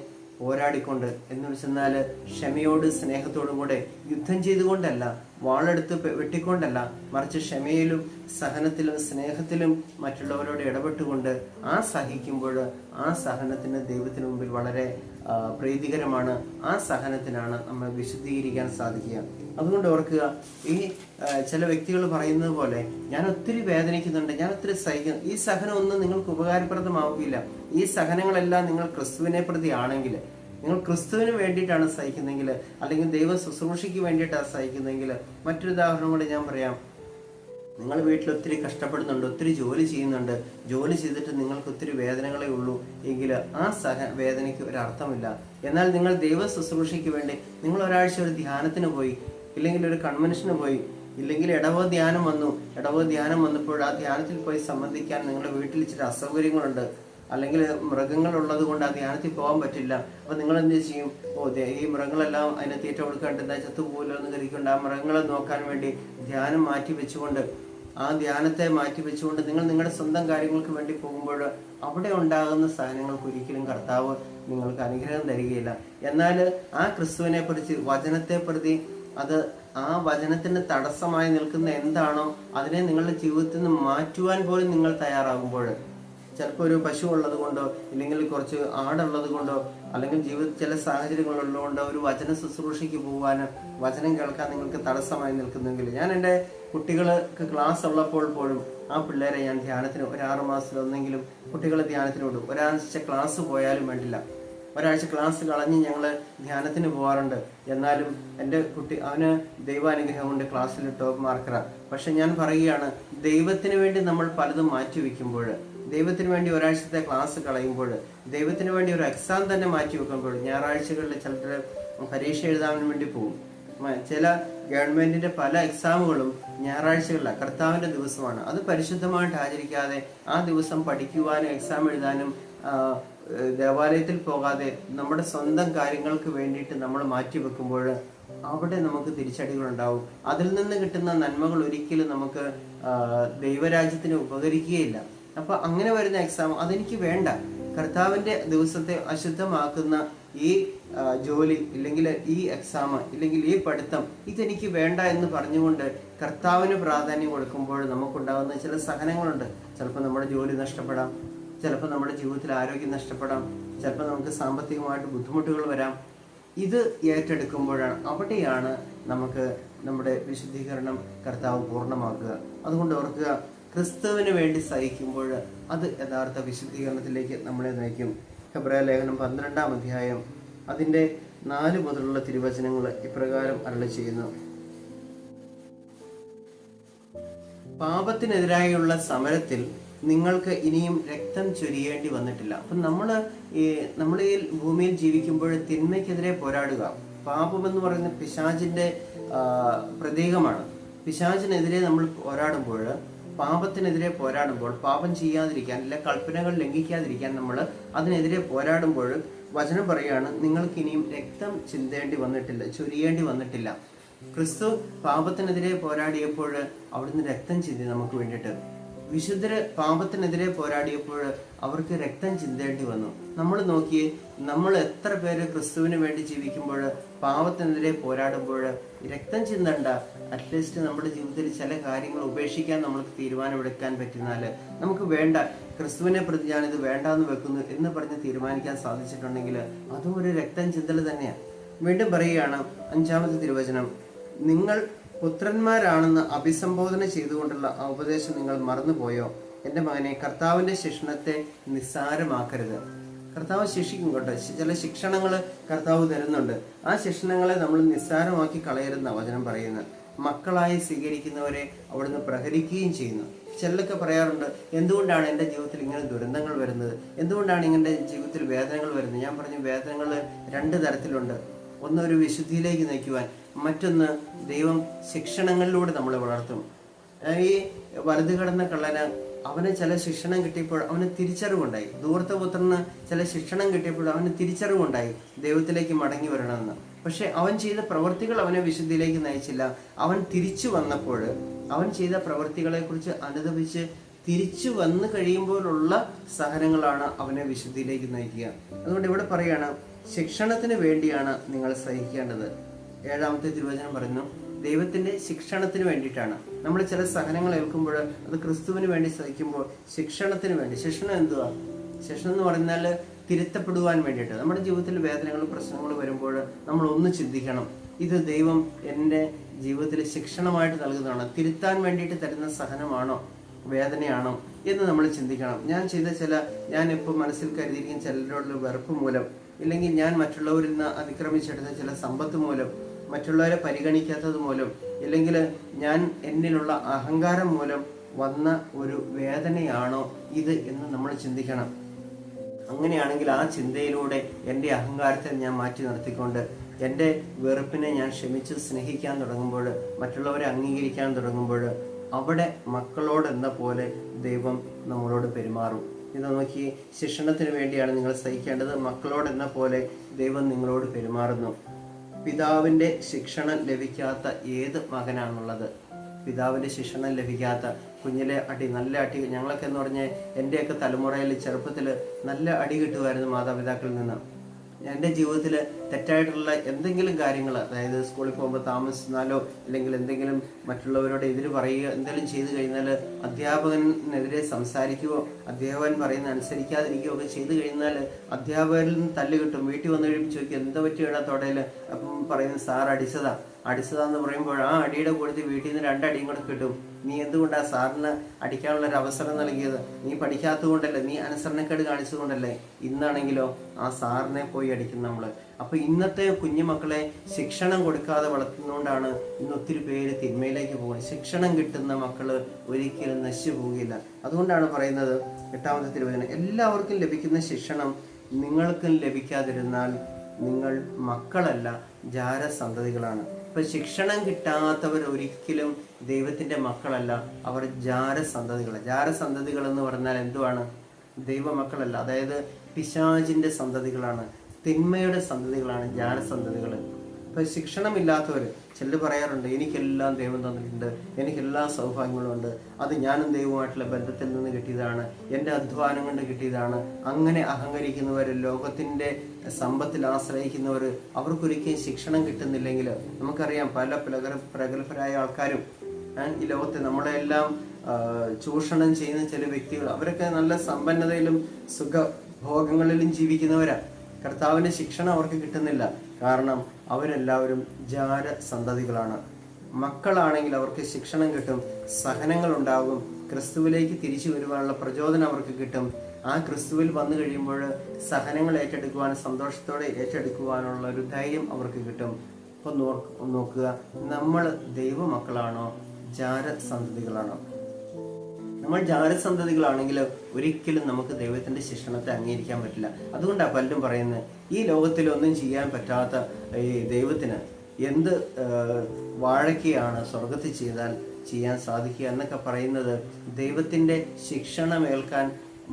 പോരാടിക്കൊണ്ട്, എന്ന് വെച്ചെന്നാൽ ക്ഷമയോട് സ്നേഹത്തോടും കൂടെ യുദ്ധം ചെയ്തുകൊണ്ടല്ല, വാളെടുത്ത് വെട്ടിക്കൊണ്ടല്ല, മറിച്ച് ക്ഷമയിലും സഹനത്തിലും സ്നേഹത്തിലും മറ്റുള്ളവരോട് ഇടപെട്ടുകൊണ്ട് ആ സഹിക്കുമ്പോൾ ആ സഹനത്തിന് ദൈവത്തിന് മുമ്പിൽ വളരെ പ്രീതികരമാണ്. ആ സഹനത്തിനാണ് നമ്മൾ വിശുദ്ധീകരിക്കാൻ സാധിക്കുക. അതുകൊണ്ട് ഓർക്കുക, ഈ ചില വ്യക്തികൾ പറയുന്നത് പോലെ ഞാൻ ഒത്തിരി വേദനിക്കുന്നുണ്ട്, ഞാൻ ഒത്തിരി സഹിക്കുന്നു, ഈ സഹനം ഒന്നും നിങ്ങൾക്ക് ഉപകാരപ്രദമാവില്ല. ഈ സഹനങ്ങളെല്ലാം നിങ്ങൾ ക്രിസ്തുവിനെ പ്രതി ആണെങ്കിൽ, നിങ്ങൾ ക്രിസ്തുവിന് വേണ്ടിയിട്ടാണ് സഹിക്കുന്നെങ്കിൽ, അല്ലെങ്കിൽ ദൈവ ശുശ്രൂഷയ്ക്ക് വേണ്ടിയിട്ടാണ് സഹിക്കുന്നെങ്കിൽ, മറ്റൊരു ഉദാഹരണം കൂടെ ഞാൻ പറയാം. നിങ്ങൾ വീട്ടിൽ ഒത്തിരി കഷ്ടപ്പെടുന്നുണ്ട്, ഒത്തിരി ജോലി ചെയ്യുന്നുണ്ട്, ജോലി ചെയ്തിട്ട് നിങ്ങൾക്ക് ഒത്തിരി വേദനകളേ ഉള്ളൂ എങ്കിൽ ആ വേദനയ്ക്ക് ഒരർത്ഥമില്ല. എന്നാൽ നിങ്ങൾ ദൈവ ശുശ്രൂഷയ്ക്ക് വേണ്ടി നിങ്ങൾ ഒരാഴ്ച ഒരു ധ്യാനത്തിന് പോയി, ഇല്ലെങ്കിൽ ഒരു കൺവെൻഷന് പോയി, ഇല്ലെങ്കിൽ ഇടവോ ധ്യാനം വന്നപ്പോൾ ആ ധ്യാനത്തിൽ പോയി സംബന്ധിക്കാൻ നിങ്ങളുടെ വീട്ടിൽ ഇച്ചിരി അസൗകര്യങ്ങളുണ്ട്, അല്ലെങ്കിൽ മൃഗങ്ങളുള്ളത് കൊണ്ട് ആ ധ്യാനത്തിൽ പോകാൻ പറ്റില്ല. അപ്പൊ നിങ്ങൾ എന്ത് ചെയ്യും? ഈ മൃഗങ്ങളെല്ലാം അതിനെ തീറ്റ കൊടുക്കാണ്ട് എന്താ ചത്തുപോലോ എന്ന് കരുതിക്കൊണ്ട് ആ മൃഗങ്ങളെ നോക്കാൻ വേണ്ടി ധ്യാനം മാറ്റി വെച്ചുകൊണ്ട്, ആ ധ്യാനത്തെ മാറ്റി വെച്ചുകൊണ്ട് നിങ്ങൾ നിങ്ങളുടെ സ്വന്തം കാര്യങ്ങൾക്ക് വേണ്ടി പോകുമ്പോൾ അവിടെ ഉണ്ടാകുന്ന സാധനങ്ങൾക്ക് ഒരിക്കലും കർത്താവ് നിങ്ങൾക്ക് അനുഗ്രഹം തരികയില്ല. എന്നാൽ ആ ക്രിസ്തുവിനെ കുറിച്ച്, വചനത്തെ പ്രതി, അത് ആ വചനത്തിന് തടസ്സമായി നിൽക്കുന്ന എന്താണോ അതിനെ നിങ്ങളുടെ ജീവിതത്തിൽ നിന്ന് മാറ്റുവാൻ പോലും നിങ്ങൾ തയ്യാറാകുമ്പോൾ, ചിലപ്പോൾ ഒരു പശു ഉള്ളത് കൊണ്ടോ, ഇല്ലെങ്കിൽ കുറച്ച് ആടുള്ളത് കൊണ്ടോ, അല്ലെങ്കിൽ ജീവിതത്തിൽ ചില സാഹചര്യങ്ങളുള്ളതുകൊണ്ടോ ഒരു വചന ശുശ്രൂഷയ്ക്ക് പോകാനും വചനം കേൾക്കാൻ നിങ്ങൾക്ക് തടസ്സമായി നിൽക്കുന്നെങ്കിൽ, ഞാൻ എൻ്റെ കുട്ടികൾക്ക് ക്ലാസ് ഉള്ളപ്പോൾ പോലും ആ പിള്ളേരെ ഞാൻ ധ്യാനത്തിന് ഒരു 6 മാസത്തിലൊന്നെങ്കിലും കുട്ടികളെ ധ്യാനത്തിന് വിടും. ഒരാഴ്ച ക്ലാസ് പോയാലും വേണ്ടില്ല, ഒരാഴ്ച ക്ലാസ് കളഞ്ഞ് ഞങ്ങൾ ധ്യാനത്തിന് പോകാറുണ്ട്. എന്നാലും എൻ്റെ കുട്ടി, അവന് ദൈവാനുഗ്രഹം കൊണ്ട് ക്ലാസ്സിൽ ടോപ്പ് മാർക്കറാണ്. പക്ഷെ ഞാൻ പറയുകയാണ്, ദൈവത്തിന് വേണ്ടി നമ്മൾ പലതും മാറ്റി വയ്ക്കുമ്പോൾ, ദൈവത്തിന് വേണ്ടി ഒരാഴ്ചത്തെ ക്ലാസ് കളയുമ്പോൾ, ദൈവത്തിന് വേണ്ടി ഒരു എക്സാം തന്നെ മാറ്റി വെക്കുമ്പോൾ, ഞായറാഴ്ചകളിൽ ചിലർ പരീക്ഷ എഴുതാൻ വേണ്ടി പോകും. ചില ഗവൺമെന്റിന്റെ പല എക്സാമുകളും ഞായറാഴ്ചകളിലാണ്, കർത്താവിന്റെ ദിവസമാണ്. അത് പരിശുദ്ധമായിട്ട് ആചരിക്കാതെ ആ ദിവസം പഠിക്കുവാനും എക്സാം എഴുതാനും ദേവാലയത്തിൽ പോകാതെ നമ്മുടെ സ്വന്തം കാര്യങ്ങൾക്ക് വേണ്ടിയിട്ട് നമ്മൾ മാറ്റി വെക്കുമ്പോൾ അവിടെ നമുക്ക് തിരിച്ചടികളുണ്ടാവും. അതിൽ നിന്ന് കിട്ടുന്ന നന്മകൾ ഒരിക്കലും നമുക്ക് ദൈവരാജ്യത്തിന് ഉപകരിക്കുകയില്ല. അപ്പൊ അങ്ങനെ വരുന്ന എക്സാം അതെനിക്ക് വേണ്ട. കർത്താവിന്റെ ദിവസത്തെ അശുദ്ധമാക്കുന്ന ഈ ജോലി, ഇല്ലെങ്കിൽ ഈ എക്സാം, ഇല്ലെങ്കിൽ ഈ പഠിത്തം, ഇതെനിക്ക് വേണ്ട എന്ന് പറഞ്ഞുകൊണ്ട് കർത്താവിന് പ്രാധാന്യം കൊടുക്കുമ്പോൾ നമുക്കുണ്ടാകുന്ന ചില സഹനങ്ങളുണ്ട്. ചിലപ്പോൾ നമ്മുടെ ജോലി നഷ്ടപ്പെടാം, ചിലപ്പോൾ നമ്മുടെ ജീവിതത്തിൽ ആരോഗ്യം നഷ്ടപ്പെടാം, ചിലപ്പോൾ നമുക്ക് സാമ്പത്തികമായിട്ട് ബുദ്ധിമുട്ടുകൾ വരാം. ഇത് ഏറ്റെടുക്കുമ്പോഴാണ്, അവിടെയാണ് നമുക്ക് നമ്മുടെ വിശുദ്ധീകരണം കർത്താവ് പൂർണ്ണമാക്കുക. അതുകൊണ്ട് ഓർക്കുക, ക്രിസ്തുവിന് വേണ്ടി സഹിക്കുമ്പോൾ അത് യഥാർത്ഥ വിശുദ്ധീകരണത്തിലേക്ക് നമ്മളെ നയിക്കും. ഹെബ്രായ ലേഖനം 12-ാം അധ്യായം അതിൻ്റെ 4 മുതലുള്ള തിരുവചനങ്ങൾ ഇപ്രകാരം അരുളി ചെയ്യുന്നു: പാപത്തിനെതിരായുള്ള സമരത്തിൽ നിങ്ങൾക്ക് ഇനിയും രക്തം ചൊരിയേണ്ടി വന്നിട്ടില്ല. അപ്പം നമ്മൾ ഈ ഭൂമിയിൽ ജീവിക്കുമ്പോൾ തിന്മയ്ക്കെതിരെ പോരാടുക. പാപമെന്ന് പറയുന്ന പിശാചിന്റെ പ്രതീകമാണ്. പിശാചിനെതിരെ നമ്മൾ പോരാടുമ്പോൾ, പാപത്തിനെതിരെ പോരാടുമ്പോൾ, പാപം ചെയ്യാതിരിക്കാൻ അല്ലെ കൽപ്പനകൾ ലംഘിക്കാതിരിക്കാൻ നമ്മൾ അതിനെതിരെ പോരാടുമ്പോൾ വചനം പറയാണ്, നിങ്ങൾക്ക് ഇനിയും രക്തം ചൊരിയേണ്ടി വന്നിട്ടില്ല. ക്രിസ്തു പാപത്തിനെതിരെ പോരാടിയപ്പോൾ അവിടുന്ന് രക്തം ചിന്തി നമുക്ക് വേണ്ടിയിട്ട്. വിശുദ്ധര് പാപത്തിനെതിരെ പോരാടിയപ്പോൾ അവർക്ക് രക്തം ചിന്തേണ്ടി വന്നു. നമ്മൾ നോക്കിയേ, നമ്മൾ എത്ര പേര് ക്രിസ്തുവിന് വേണ്ടി ജീവിക്കുമ്പോൾ പാപത്തിനെതിരെ പോരാടുമ്പോൾ രക്തം ചിന്തണ്ട, അറ്റ്ലീസ്റ്റ് നമ്മുടെ ജീവിതത്തിൽ ചില കാര്യങ്ങൾ ഉപേക്ഷിക്കാൻ നമ്മൾക്ക് തീരുമാനമെടുക്കാൻ പറ്റുന്നാൽ, നമുക്ക് വേണ്ട, ക്രിസ്തുവിനെ പ്രതി ഞാനിത് വേണ്ടാന്ന് വെക്കുന്നു എന്ന് പറഞ്ഞ് തീരുമാനിക്കാൻ സാധിച്ചിട്ടുണ്ടെങ്കിൽ അതും ഒരു രക്തം ചിന്തൽ തന്നെയാണ്. വീണ്ടും പറയുകയാണ് 5-ാമത്തെ തിരുവചനം: നിങ്ങൾ പുത്രന്മാരാണെന്ന് അഭിസംബോധന ചെയ്തുകൊണ്ടുള്ള ആ ഉപദേശം നിങ്ങൾ മറന്നുപോയോ? എൻ്റെ മകനെ, കർത്താവിൻ്റെ ശിക്ഷണത്തെ നിസ്സാരമാക്കരുത്. കർത്താവ് ശിക്ഷിക്കും കേട്ടോ. ചില ശിക്ഷണങ്ങൾ കർത്താവ് തരുന്നുണ്ട്. ആ ശിക്ഷണങ്ങളെ നമ്മൾ നിസ്സാരമാക്കി കളയരുന്ന വചനം പറയുന്നത്. മക്കളായി സ്വീകരിക്കുന്നവരെ അവിടുന്ന് പ്രഹരിക്കുകയും ചെയ്യുന്നു. ചിലരൊക്കെ പറയാറുണ്ട്, എന്തുകൊണ്ടാണ് എൻ്റെ ജീവിതത്തിൽ ഇങ്ങനെ ദുരന്തങ്ങൾ വരുന്നത്, എന്തുകൊണ്ടാണ് ഇങ്ങനെ ജീവിതത്തിൽ വേദനകൾ വരുന്നത്? ഞാൻ പറഞ്ഞു, വേദനകൾ 2 തരത്തിലുണ്ട്. ഒന്ന് ഒരു വിശുദ്ധിയിലേക്ക് നയിക്കുവാൻ, മറ്റൊന്ന് ദൈവം ശിക്ഷണങ്ങളിലൂടെ നമ്മളെ വളർത്തും. ഈ വലതു കിടന്ന കള്ളന് അവന് ചില ശിക്ഷണം കിട്ടിയപ്പോൾ അവന് തിരിച്ചറിവുണ്ടായി. ധൂർത്തപുത്രന് ചില ശിക്ഷണം കിട്ടിയപ്പോൾ അവന് തിരിച്ചറിവുണ്ടായി ദൈവത്തിലേക്ക് മടങ്ങി വരണമെന്ന്. പക്ഷെ അവൻ ചെയ്ത പ്രവൃത്തികൾ അവനെ വിശുദ്ധിയിലേക്ക് നയിച്ചില്ല. അവൻ തിരിച്ചു വന്നപ്പോൾ അവൻ ചെയ്ത പ്രവൃത്തികളെ കുറിച്ച് അനുദപിച്ച് തിരിച്ചു വന്നു കഴിയുമ്പോഴുള്ള സഹനങ്ങളാണ് അവനെ വിശുദ്ധിയിലേക്ക് നയിക്കുക. അതുകൊണ്ട് ഇവിടെ പറയാണ്, ശിക്ഷണത്തിന് വേണ്ടിയാണ് നിങ്ങൾ സഹിക്കേണ്ടത്. 7-ാമത്തെ തിരുവചനം പറയുന്നു, ദൈവത്തിന്റെ ശിക്ഷണത്തിന് വേണ്ടിയിട്ടാണ്. നമ്മൾ ചില സഹനങ്ങൾ ഏൽക്കുമ്പോൾ അത് ക്രിസ്തുവിന് വേണ്ടി സഹിക്കുമ്പോൾ ശിക്ഷണത്തിന് വേണ്ടി. ശിക്ഷണം എന്തുവാ? ശിക്ഷണം എന്ന് പറഞ്ഞാൽ തിരുത്തപ്പെടുവാൻ വേണ്ടിയിട്ട്. നമ്മുടെ ജീവിതത്തിൽ വേദനകളും പ്രശ്നങ്ങളും വരുമ്പോൾ നമ്മൾ ഒന്ന് ചിന്തിക്കണം, ഇത് ദൈവം എൻ്റെ ജീവിതത്തിൽ ശിക്ഷണമായിട്ട് നൽകുന്നതാണോ, തിരുത്താൻ വേണ്ടിയിട്ട് തരുന്ന സഹനമാണോ, വേദനയാണോ എന്ന് നമ്മൾ ചിന്തിക്കണം. ഞാനിപ്പോൾ മനസ്സിൽ കരുതിയിരിക്കുന്ന ചിലരോടുള്ള വെറുപ്പ് മൂലം, ഇല്ലെങ്കിൽ ഞാൻ മറ്റുള്ളവരിൽ നിന്ന് അതിക്രമിച്ചെടുത്ത ചില സമ്പത്ത് മൂലം, മറ്റുള്ളവരെ പരിഗണിക്കാത്തത് മൂലം, ഇല്ലെങ്കിൽ ഞാൻ എന്നിലുള്ള അഹങ്കാരം മൂലം വന്ന ഒരു വേദനയാണോ ഇത് എന്ന് നമ്മൾ ചിന്തിക്കണം. അങ്ങനെയാണെങ്കിൽ ആ ചിന്തയിലൂടെ എൻ്റെ അഹങ്കാരത്തെ ഞാൻ മാറ്റി നിർത്തിക്കൊണ്ട് എൻ്റെ വെറുപ്പിനെ ഞാൻ ക്ഷമിച്ച് സ്നേഹിക്കാൻ തുടങ്ങുമ്പോൾ, മറ്റുള്ളവരെ അംഗീകരിക്കാൻ തുടങ്ങുമ്പോൾ, അവിടെ മക്കളോടെന്ന പോലെ ദൈവം നമ്മളോട് പെരുമാറും. ഇത് നോക്കി, ശിക്ഷണത്തിന് വേണ്ടിയാണ് നിങ്ങൾ സഹിക്കേണ്ടത്, മക്കളോടെന്ന പോലെ ദൈവം നിങ്ങളോട് പെരുമാറുന്നു. പിതാവിൻ്റെ ശിക്ഷണം ലഭിക്കാത്ത ഏത് മകനാണുള്ളത്? പിതാവിൻ്റെ ശിക്ഷണം ലഭിക്കാത്ത, കുഞ്ഞിലെ അടി, നല്ല അടി, ഞങ്ങളൊക്കെ എന്ന് പറഞ്ഞാൽ എൻ്റെയൊക്കെ തലമുറയിൽ ചെറുപ്പത്തിൽ നല്ല അടി കിട്ടുമായിരുന്നു മാതാപിതാക്കളിൽ നിന്ന്. എൻ്റെ ജീവിതത്തിൽ തെറ്റായിട്ടുള്ള എന്തെങ്കിലും കാര്യങ്ങൾ, അതായത് സ്കൂളിൽ പോകുമ്പോൾ താമസിച്ചാലോ അല്ലെങ്കിൽ എന്തെങ്കിലും മറ്റുള്ളവരോട് എതിര് പറയുക, എന്തെങ്കിലും ചെയ്തു കഴിഞ്ഞാൽ അധ്യാപകനെതിരെ സംസാരിക്കുകയോ അധ്യാപകൻ പറയുന്ന അനുസരിക്കാതിരിക്കുകയോ ഒക്കെ ചെയ്തു കഴിഞ്ഞാൽ അധ്യാപകരിൽ നിന്ന് തല്ല് കിട്ടും. വീട്ടിൽ വന്നു കഴിയുമ്പോൾ ചോദിക്കും, എന്താ പറ്റിയ തൊടയിൽ? അപ്പം പറയുന്നത്, സാർ അടിച്ചതാന്ന് പറയുമ്പോൾ ആ അടിയുടെ കൂട്ടത്തിൽ വീട്ടിൽ നിന്ന് 2 അടിയും കൂടെ കിട്ടും. നീ എന്തുകൊണ്ടാണ് സാറിന് അടിക്കാനുള്ളൊരു അവസരം നൽകിയത്? നീ പഠിക്കാത്തത് കൊണ്ടല്ലേ, നീ അനുസരണക്കേട് കാണിച്ചതുകൊണ്ടല്ലേ. ഇന്നാണെങ്കിലോ ആ സാറിനെ പോയി അടിക്കും നമ്മൾ. അപ്പൊ ഇന്നത്തെ കുഞ്ഞുമക്കളെ ശിക്ഷണം കൊടുക്കാതെ വളർത്തുന്നതുകൊണ്ടാണ് ഇന്ന് ഒത്തിരി പേര് തിന്മയിലേക്ക് പോകുന്നത്. ശിക്ഷണം കിട്ടുന്ന മക്കള് ഒരിക്കലും നശിച്ചു പോവുകയില്ല. അതുകൊണ്ടാണ് പറയുന്നത് 8-ാമത്തെ തിരുവചനം, എല്ലാവർക്കും ലഭിക്കുന്ന ശിക്ഷണം നിങ്ങൾക്കും ലഭിക്കാതിരുന്നാൽ നിങ്ങൾ മക്കളല്ല, ജാരസന്തതികളാണ്. ഇപ്പൊ ശിക്ഷണം കിട്ടാത്തവർ ഒരിക്കലും ദൈവത്തിന്റെ മക്കളല്ല, അവർ ജാരസന്തതികൾ. ജാരസന്തതികൾ എന്ന് പറഞ്ഞാൽ എന്തുവാണ്? ദൈവമക്കളല്ല, അതായത് പിശാചിന്റെ സന്തതികളാണ്, തിന്മയുടെ സന്തതികളാണ് ജാരസന്തതികൾ. ഇപ്പൊ ശിക്ഷണമില്ലാത്തവർ ചിലർ പറയാറുണ്ട്, എനിക്കെല്ലാം ദൈവം തന്നിട്ടുണ്ട്, എനിക്കെല്ലാ സൗഭാഗ്യങ്ങളും ഉണ്ട്, അത് ഞാനും ദൈവമായിട്ടുള്ള ബന്ധത്തിൽ നിന്ന് കിട്ടിയതാണ്, എൻ്റെ അധ്വാനം കൊണ്ട് കിട്ടിയതാണ്. അങ്ങനെ അഹങ്കരിക്കുന്നവർ, ലോകത്തിന്റെ സമ്പത്തിൽ ആശ്രയിക്കുന്നവർ, അവർക്കൊരിക്കലും ശിക്ഷണം കിട്ടുന്നില്ലെങ്കിൽ, നമുക്കറിയാം പല പ്രഗത്ഭരായ ആൾക്കാരും ഈ ലോകത്തെ നമ്മളെല്ലാം ചൂഷണം ചെയ്യുന്ന ചില വ്യക്തികൾ, അവരൊക്കെ നല്ല സമ്പന്നതയിലും സുഖഭോഗങ്ങളിലും ജീവിക്കുന്നവരാ. കർത്താവിന്റെ ശിക്ഷണം അവർക്ക് കിട്ടുന്നില്ല. കാരണം അവരെല്ലാവരും ജാരസന്തതികളാണ്. മക്കളാണെങ്കിൽ അവർക്ക് ശിക്ഷണം കിട്ടും, സഹനങ്ങൾ ഉണ്ടാകും, ക്രിസ്തുവിലേക്ക് തിരിച്ചു വരുവാനുള്ള പ്രചോദനം അവർക്ക് കിട്ടും. ആ ക്രിസ്തുവിൽ വന്നു കഴിയുമ്പോൾ സഹനങ്ങൾ ഏറ്റെടുക്കുവാൻ, സന്തോഷത്തോടെ ഏറ്റെടുക്കുവാനുള്ള ഒരു ധൈര്യം അവർക്ക് കിട്ടും. അപ്പൊ നോക്കുക, നമ്മൾ ദൈവമക്കളാണോ ജാരസന്തതികളാണോ? നമ്മൾ ജാരസന്തതികളാണെങ്കിൽ ഒരിക്കലും നമുക്ക് ദൈവത്തിന്റെ ശിക്ഷണത്തെ അംഗീകരിക്കാൻ പറ്റില്ല. അതുകൊണ്ടാണ് പലരും പറയുന്നത്, ഈ ലോകത്തിൽ ഒന്നും ചെയ്യാൻ പറ്റാത്ത ഈ ദൈവത്തിന് എന്ത് വാഴയ്ക്കയാണ് സ്വർഗത്തിൽ ചെയ്താൽ ചെയ്യാൻ സാധിക്കുക എന്നൊക്കെ പറയുന്നത് ദൈവത്തിന്റെ ശിക്ഷണമേൽക്കാൻ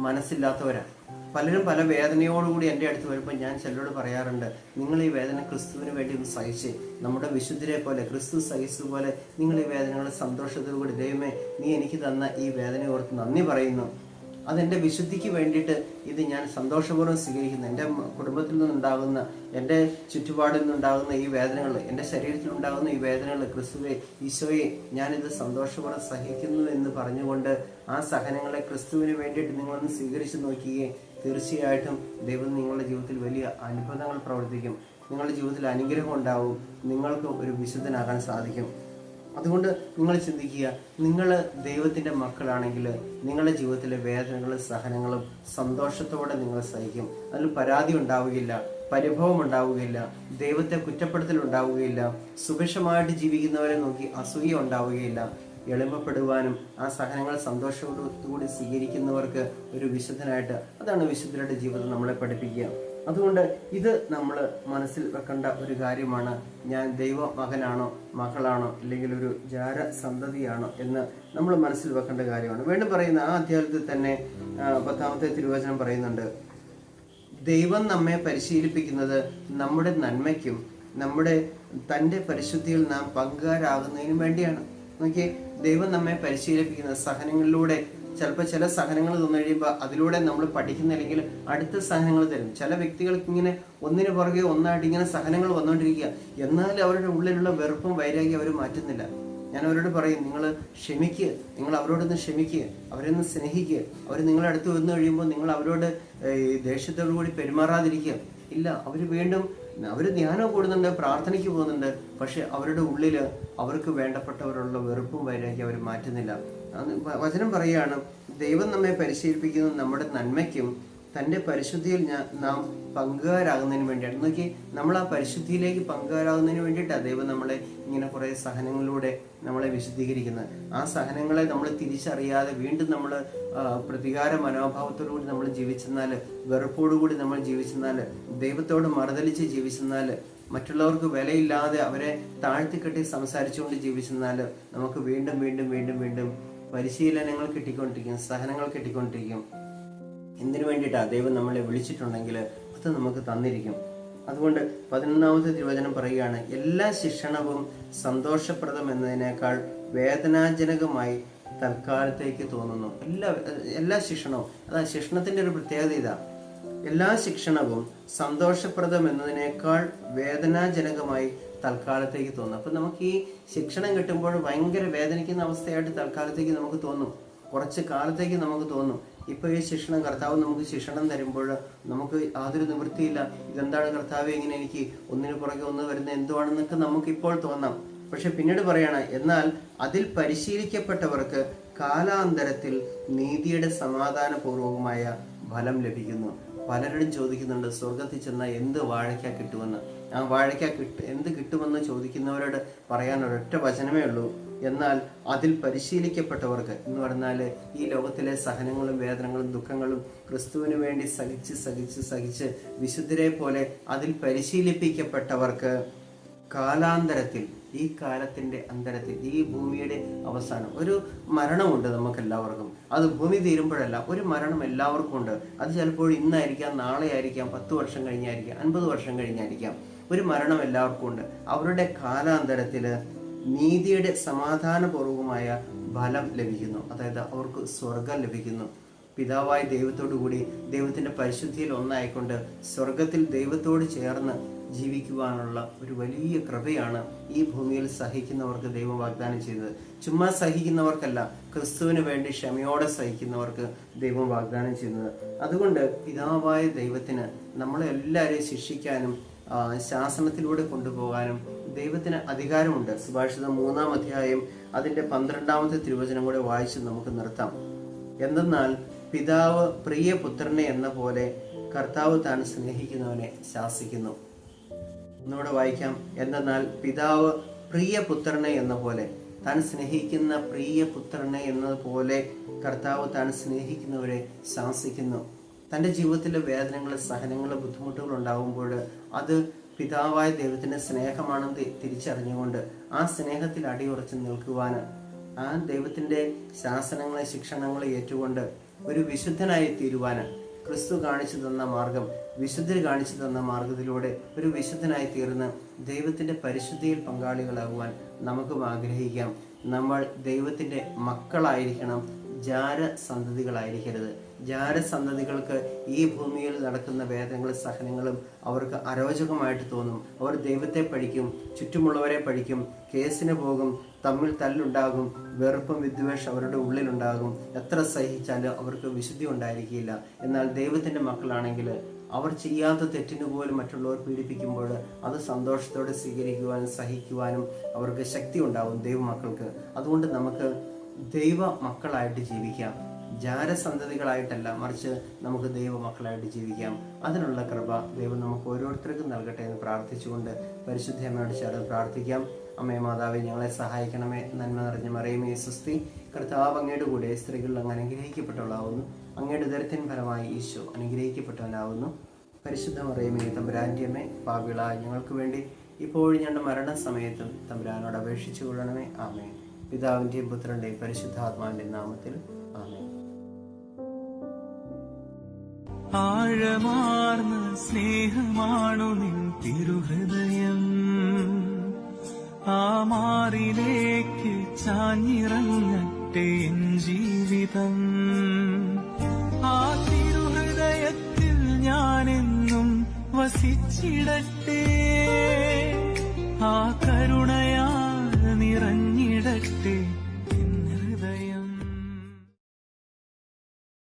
മനസ്സില്ലാത്തവരാണ്. പലരും പല വേദനയോടുകൂടി എൻ്റെ അടുത്ത് വരുമ്പോൾ ഞാൻ ചിലരോട് പറയാറുണ്ട്, നിങ്ങൾ ഈ വേദന ക്രിസ്തുവിന് വേണ്ടി ഒന്ന് സഹിച്ച്, നമ്മുടെ വിശുദ്ധരെ പോലെ ക്രിസ്തു സഹിച്ചതുപോലെ നിങ്ങൾ ഈ വേദനകളെ സന്തോഷത്തോടുകൂടി, ദൈവമേ നീ എനിക്ക് തന്ന ഈ വേദന ഓർത്ത് നന്ദി പറയുന്നു, അതെൻ്റെ വിശുദ്ധിക്ക് വേണ്ടിയിട്ട് ഇത് ഞാൻ സന്തോഷപൂർവ്വം സ്വീകരിക്കുന്നു. എൻ്റെ കുടുംബത്തിൽ നിന്നുണ്ടാകുന്ന, എൻ്റെ ചുറ്റുപാടിൽ നിന്നുണ്ടാകുന്ന ഈ വേദനകൾ, എൻ്റെ ശരീരത്തിലുണ്ടാകുന്ന ഈ വേദനകൾ, ക്രിസ്തുവെ, ഈശോയെ, ഞാനിത് സന്തോഷപൂർവ്വം സഹിക്കുന്നു എന്ന് പറഞ്ഞുകൊണ്ട് ആ സഹനങ്ങളെ ക്രിസ്തുവിന് വേണ്ടിയിട്ട് നിങ്ങളൊന്ന് സ്വീകരിച്ച് നോക്കിയേ, തീർച്ചയായിട്ടും ദൈവം നിങ്ങളുടെ ജീവിതത്തിൽ വലിയ അത്ഭുതങ്ങൾ പ്രവർത്തിക്കും. നിങ്ങളുടെ ജീവിതത്തിൽ അനുഗ്രഹം ഉണ്ടാവും, നിങ്ങൾക്ക് ഒരു വിശുദ്ധനാകാൻ സാധിക്കും. അതുകൊണ്ട് നിങ്ങൾ ചിന്തിക്കുക, നിങ്ങൾ ദൈവത്തിൻ്റെ മക്കളാണെങ്കിൽ നിങ്ങളുടെ ജീവിതത്തിലെ വേദനകളും സഹനങ്ങളും സന്തോഷത്തോടെ നിങ്ങൾ സഹിക്കും. അതിൽ പരാതി ഉണ്ടാവുകയില്ല, പരിഭവം ഉണ്ടാവുകയില്ല, ദൈവത്തെ കുറ്റപ്പെടുത്തൽ ഉണ്ടാവുകയില്ല, സുഭിക്ഷമായിട്ട് ജീവിക്കുന്നവരെ നോക്കി അസൂയ ഉണ്ടാവുകയില്ല. എളിമപ്പെടുവാനും ആ സഹനങ്ങൾ സന്തോഷത്തോടുകൂടി സ്വീകരിക്കുന്നവർക്ക് ഒരു വിശുദ്ധനായിട്ട്, അതാണ് വിശുദ്ധരുടെ ജീവിതം നമ്മളെ പഠിപ്പിക്കുക. അതുകൊണ്ട് ഇത് നമ്മൾ മനസ്സിൽ വെക്കേണ്ട ഒരു കാര്യമാണ്. ഞാൻ ദൈവ മകനാണോ മകളാണോ അല്ലെങ്കിൽ ഒരു ജാരസന്തതിയാണോ എന്ന് നമ്മൾ മനസ്സിൽ വെക്കേണ്ട കാര്യമാണ്. വീണ്ടും പറയുന്ന ആ അധ്യായത്തിൽ തന്നെ 10-ാമത്തെ തിരുവചനം പറയുന്നുണ്ട്, ദൈവം നമ്മെ പരിശീലിപ്പിക്കുന്നത് നമ്മുടെ നന്മയ്ക്കും തൻ്റെ പരിശുദ്ധിയിൽ നാം പങ്കുകാരാകുന്നതിനും വേണ്ടിയാണ്. നോക്കിയേ, ദൈവം നമ്മെ പരിശീലിപ്പിക്കുന്നത് സഹനങ്ങളിലൂടെ. ചിലപ്പോൾ ചില സഹനങ്ങൾ തന്നു കഴിയുമ്പോൾ അതിലൂടെ നമ്മൾ പഠിക്കുന്നില്ലെങ്കിൽ അടുത്ത സഹനങ്ങൾ തരും. ചില വ്യക്തികൾക്ക് ഇങ്ങനെ ഒന്നിനു പുറകെ ഒന്നായിട്ട് ഇങ്ങനെ സഹനങ്ങൾ വന്നുകൊണ്ടിരിക്കുക, എന്നാൽ അവരുടെ ഉള്ളിലുള്ള വെറുപ്പും വൈരാഗ്യം അവർ മാറ്റുന്നില്ല. ഞാൻ അവരോട് പറയും, നിങ്ങൾ ക്ഷമിക്കുക, നിങ്ങൾ അവരോടൊന്ന് ക്ഷമിക്കുക, അവരൊന്ന് സ്നേഹിക്കുക. അവർ നിങ്ങളുടെ അടുത്ത് വന്നു കഴിയുമ്പോൾ നിങ്ങൾ അവരോട് ദേഷ്യത്തോടു കൂടി പെരുമാറാതിരിക്കുക. ഇല്ല, അവർ ധ്യാനം കൂടുന്നുണ്ട്, പ്രാർത്ഥനയ്ക്ക് പോകുന്നുണ്ട്, പക്ഷെ അവരുടെ ഉള്ളിൽ അവർക്ക് വേണ്ടപ്പെട്ടവരുള്ള വെറുപ്പും വൈരാഗ്യം അവർ മാറ്റുന്നില്ല. വചനം പറയുകയാണ്, ദൈവം നമ്മെ പരിശീലിപ്പിക്കുന്നത് നമ്മുടെ നന്മയ്ക്കും തൻ്റെ പരിശുദ്ധിയിൽ നാം പങ്കുകാരാകുന്നതിന് വേണ്ടിയാണ്. നോക്കി, നമ്മൾ ആ പരിശുദ്ധിയിലേക്ക് പങ്കുകാരാകുന്നതിന് വേണ്ടിയിട്ടാണ് ദൈവം നമ്മളെ ഇങ്ങനെ കുറേ സഹനങ്ങളിലൂടെ നമ്മളെ വിശുദ്ധീകരിക്കുന്നത്. ആ സഹനങ്ങളെ നമ്മൾ തിരിച്ചറിയാതെ വീണ്ടും നമ്മൾ പ്രതികാര മനോഭാവത്തോടുകൂടി നമ്മൾ ജീവിച്ചെന്നാൽ, വെറുപ്പോടുകൂടി നമ്മൾ ജീവിച്ചെന്നാൽ, ദൈവത്തോട് മറുതലിച്ച് ജീവിച്ചെന്നാൽ, മറ്റുള്ളവർക്ക് വിലയില്ലാതെ അവരെ താഴ്ത്തിക്കെട്ടി സംസാരിച്ചുകൊണ്ട് ജീവിച്ചെന്നാൽ നമുക്ക് വീണ്ടും വീണ്ടും വീണ്ടും വീണ്ടും പരിശീലനങ്ങൾ കിട്ടിക്കൊണ്ടിരിക്കും, സഹനങ്ങൾ കിട്ടിക്കൊണ്ടിരിക്കും. എന്തിനു വേണ്ടിയിട്ടാണ് ദൈവം നമ്മളെ വിളിച്ചിട്ടുണ്ടെങ്കിൽ അത് നമുക്ക് തന്നിരിക്കും. അതുകൊണ്ട് 11-ാമത്തെ തിരുവചനം പറയുകയാണ്, എല്ലാ ശിക്ഷണവും സന്തോഷപ്രദം എന്നതിനേക്കാൾ വേദനാജനകമായി തൽക്കാലത്തേക്ക് തോന്നുന്നു. എല്ലാ ശിക്ഷണവും, അതായത് ശിക്ഷണത്തിന്റെ ഒരു പ്രത്യേകത ഇതാ, എല്ലാ ശിക്ഷണവും സന്തോഷപ്രദം എന്നതിനേക്കാൾ വേദനാജനകമായി തൽക്കാലത്തേക്ക് തോന്നും. അപ്പൊ നമുക്ക് ഈ ശിക്ഷണം കിട്ടുമ്പോൾ ഭയങ്കര വേദനിക്കുന്ന അവസ്ഥയായിട്ട് തൽക്കാലത്തേക്ക് നമുക്ക് തോന്നും, കുറച്ച് കാലത്തേക്ക് നമുക്ക് തോന്നും. ഇപ്പൊ ഈ ശിക്ഷണം, കർത്താവ് നമുക്ക് ശിക്ഷണം തരുമ്പോൾ നമുക്ക് യാതൊരു നിവൃത്തിയില്ല, ഇതെന്താണ് കർത്താവ് ഇങ്ങനെ എനിക്ക് ഒന്നിനു പുറകെ ഒന്ന് വരുന്നത് എന്തുവാണെന്നൊക്കെ നമുക്ക് ഇപ്പോൾ തോന്നാം. പക്ഷെ പിന്നീട് പറയണം, എന്നാൽ അതിൽ പരിശീലിക്കപ്പെട്ടവർക്ക് കാലാന്തരത്തിൽ നീതിയുടെ സമാധാനപൂർവകമായ ഫലം ലഭിക്കുന്നു. പലരോടും ചോദിക്കുന്നുണ്ട്, സ്വർഗത്തിൽ ചെന്നാൽ എന്ത് വാഴയ്ക്ക കിട്ടുമെന്ന്. ആ വാഴയ്ക്ക എന്ത് കിട്ടുമെന്ന് ചോദിക്കുന്നവരോട് പറയാൻ ഒരൊറ്റ വചനമേ ഉള്ളൂ, എന്നാൽ അതിൽ പരിശീലിക്കപ്പെട്ടവർക്ക് എന്ന് പറഞ്ഞാൽ ഈ ലോകത്തിലെ സഹനങ്ങളും വേദനകളും ദുഃഖങ്ങളും ക്രിസ്തുവിന് വേണ്ടി സഹിച്ച് സഹിച്ച് സഹിച്ച് വിശുദ്ധരെ പോലെ അതിൽ പരിശീലിപ്പിക്കപ്പെട്ടവർക്ക് കാലാന്തരത്തിൽ, ഈ കാലത്തിന്റെ അന്തരത്തിൽ, ഈ ഭൂമിയുടെ അവസാനം ഒരു മരണമുണ്ട് നമുക്ക് എല്ലാവർക്കും. അത് ഭൂമി തീരുമ്പോഴല്ല, ഒരു മരണം എല്ലാവർക്കും ഉണ്ട്. അത് ചിലപ്പോൾ ഇന്നായിരിക്കാം, നാളെ ആയിരിക്കാം, 10 വർഷം കഴിഞ്ഞായിരിക്കാം, 50 വർഷം കഴിഞ്ഞായിരിക്കാം. ഒരു മരണം എല്ലാവർക്കും ഉണ്ട്. അവരുടെ കാലാന്തരത്തില് നീതിയുടെ സമാധാനപൂർവകമായ ഫലം ലഭിക്കുന്നു, അതായത് അവർക്ക് സ്വർഗം ലഭിക്കുന്നു. പിതാവായ ദൈവത്തോടു കൂടി ദൈവത്തിന്റെ പരിശുദ്ധിയിൽ ഒന്നായിക്കൊണ്ട് സ്വർഗത്തിൽ ദൈവത്തോട് ചേർന്ന് ജീവിക്കുവാനുള്ള ഒരു വലിയ കൃപയാണ് ഈ ഭൂമിയിൽ സഹിക്കുന്നവർക്ക് ദൈവം വാഗ്ദാനം ചെയ്തത്. ചുമ്മാ സഹിക്കുന്നവർക്കല്ല, ക്രിസ്തുവിന് വേണ്ടി ക്ഷമയോടെ സഹിക്കുന്നവർക്ക് ദൈവം വാഗ്ദാനം ചെയ്യുന്നത്. അതുകൊണ്ട് പിതാവായ ദൈവത്തിന് നമ്മളെല്ലാവരെയും ശിക്ഷിക്കാനും ശാസനത്തിലൂടെ കൊണ്ടുപോകാനും ദൈവത്തിന് അധികാരമുണ്ട്. സുഭാഷിതം 3-ാം അധ്യായം അതിന്റെ 12-ാമത്തെ തിരുവചനം കൂടെ വായിച്ച് നമുക്ക് നിർത്താം. എന്തെന്നാൽ പിതാവ് പ്രിയ പുത്രനെ എന്ന പോലെ കർത്താവ് താൻ സ്നേഹിക്കുന്നവനെ ശാസിക്കുന്നു. ഒന്നുകൂടെ വായിക്കാം. എന്തെന്നാൽ പിതാവ് പ്രിയ പുത്രനെ എന്ന പോലെ, താൻ സ്നേഹിക്കുന്ന പ്രിയ പുത്രനെ എന്നതുപോലെ കർത്താവ് താൻ സ്നേഹിക്കുന്നവരെ ശാസിക്കുന്നു. തൻ്റെ ജീവിതത്തിലെ വേദനകൾ, സഹനങ്ങൾ, ബുദ്ധിമുട്ടുകൾ ഉണ്ടാകുമ്പോൾ അത് പിതാവായ ദൈവത്തിന്റെ സ്നേഹമാണെന്ന് തിരിച്ചറിഞ്ഞുകൊണ്ട് ആ സ്നേഹത്തിൽ അടിയുറച്ച് നിൽക്കുവാന്, ആ ദൈവത്തിന്റെ ശാസനങ്ങളെ, ശിക്ഷണങ്ങളെ ഏറ്റുകൊണ്ട് ഒരു വിശുദ്ധനായി തീരുവാന്, ക്രിസ്തു കാണിച്ചു തന്ന മാർഗം, വിശുദ്ധർ കാണിച്ചു തന്ന മാർഗത്തിലൂടെ ഒരു വിശുദ്ധനായി തീർന്ന് ദൈവത്തിന്റെ പരിശുദ്ധിയിൽ പങ്കാളികളാകുവാൻ നമുക്കും ആഗ്രഹിക്കാം. നമ്മൾ ദൈവത്തിന്റെ മക്കളായിരിക്കണം, ജാരസന്തതികളായിരിക്കരുത്. ജാരസന്തതികൾക്ക് ഈ ഭൂമിയിൽ നടക്കുന്ന വേദനകളും സഹനങ്ങളും അവർക്ക് അരോചകമായിട്ട് തോന്നും. അവർ ദൈവത്തെ പഴിക്കും, ചുറ്റുമുള്ളവരെ പഴിക്കും, കേസിന് പോകും, തമ്മിൽ തല്ലുണ്ടാകും, വെറുപ്പും വിദ്വേഷം അവരുടെ ഉള്ളിലുണ്ടാകും. എത്ര സഹിച്ചാലും അവർക്ക് വിശുദ്ധി ഉണ്ടായിരിക്കില്ല. എന്നാൽ ദൈവത്തിന്റെ മക്കളാണെങ്കിൽ അവർ ചെയ്യാത്ത തെറ്റിന് പോലും മറ്റുള്ളവർ പീഡിപ്പിക്കുമ്പോൾ അത് സന്തോഷത്തോടെ സ്വീകരിക്കുവാനും സഹിക്കുവാനും അവർക്ക് ശക്തി ഉണ്ടാവും ദൈവമക്കൾക്ക്. അതുകൊണ്ട് നമുക്ക് ദൈവ മക്കളായിട്ട് ജീവിക്കാം, ജാരസന്തതികളായിട്ടല്ല, മറിച്ച് നമുക്ക് ദൈവ മക്കളായിട്ട് ജീവിക്കാം. അതിനുള്ള കൃപ ദൈവം നമുക്ക് ഓരോരുത്തർക്കും നൽകട്ടെ എന്ന് പ്രാർത്ഥിച്ചുകൊണ്ട് പരിശുദ്ധ അമ്മയോട് ചേർന്ന് പ്രാർത്ഥിക്കാം. അമ്മേ മാതാവേ, ഞങ്ങളെ സഹായിക്കണമേ. നന്മ നിറഞ്ഞ മറിയമേ സ്വസ്തി, കർത്താവ് അങ്ങയുടെ കൂടെ സ്ത്രീകളിൽ അങ്ങ് അനുഗ്രഹിക്കപ്പെട്ടവളാവുന്നു. അങ്ങയുടെ ഉദരത്തിൻ ഫലമായി ഈശോ അനുഗ്രഹിക്കപ്പെട്ടവനാവുന്നു. പരിശുദ്ധ മറിയമേ തമ്പുരാന്റെ അമ്മേ, പാപികളായ ഞങ്ങൾക്ക് വേണ്ടി ഇപ്പോഴും ഞങ്ങളുടെ മരണസമയത്തും തമ്പുരാനോട് അപേക്ഷിച്ചു കൊള്ളണമേ. ആമേൻ. പിതാവിന്റെയും പുത്രന്റെയും പരിശുദ്ധാത്മാവിന്റെയും നാമത്തിൽ ആമേൻ. ആഴമാർന്ന സ്നേഹമാണു നിൻ തിരുഹൃദയം, ആ മാറിലേക്ക് ചാഞ്ഞിറങ്ങട്ടെ എൻ ജീവിതം. ആ തിരുഹൃദയത്തിൽ ഞാനെന്നും വസിച്ചിടട്ടെ. ആ കരു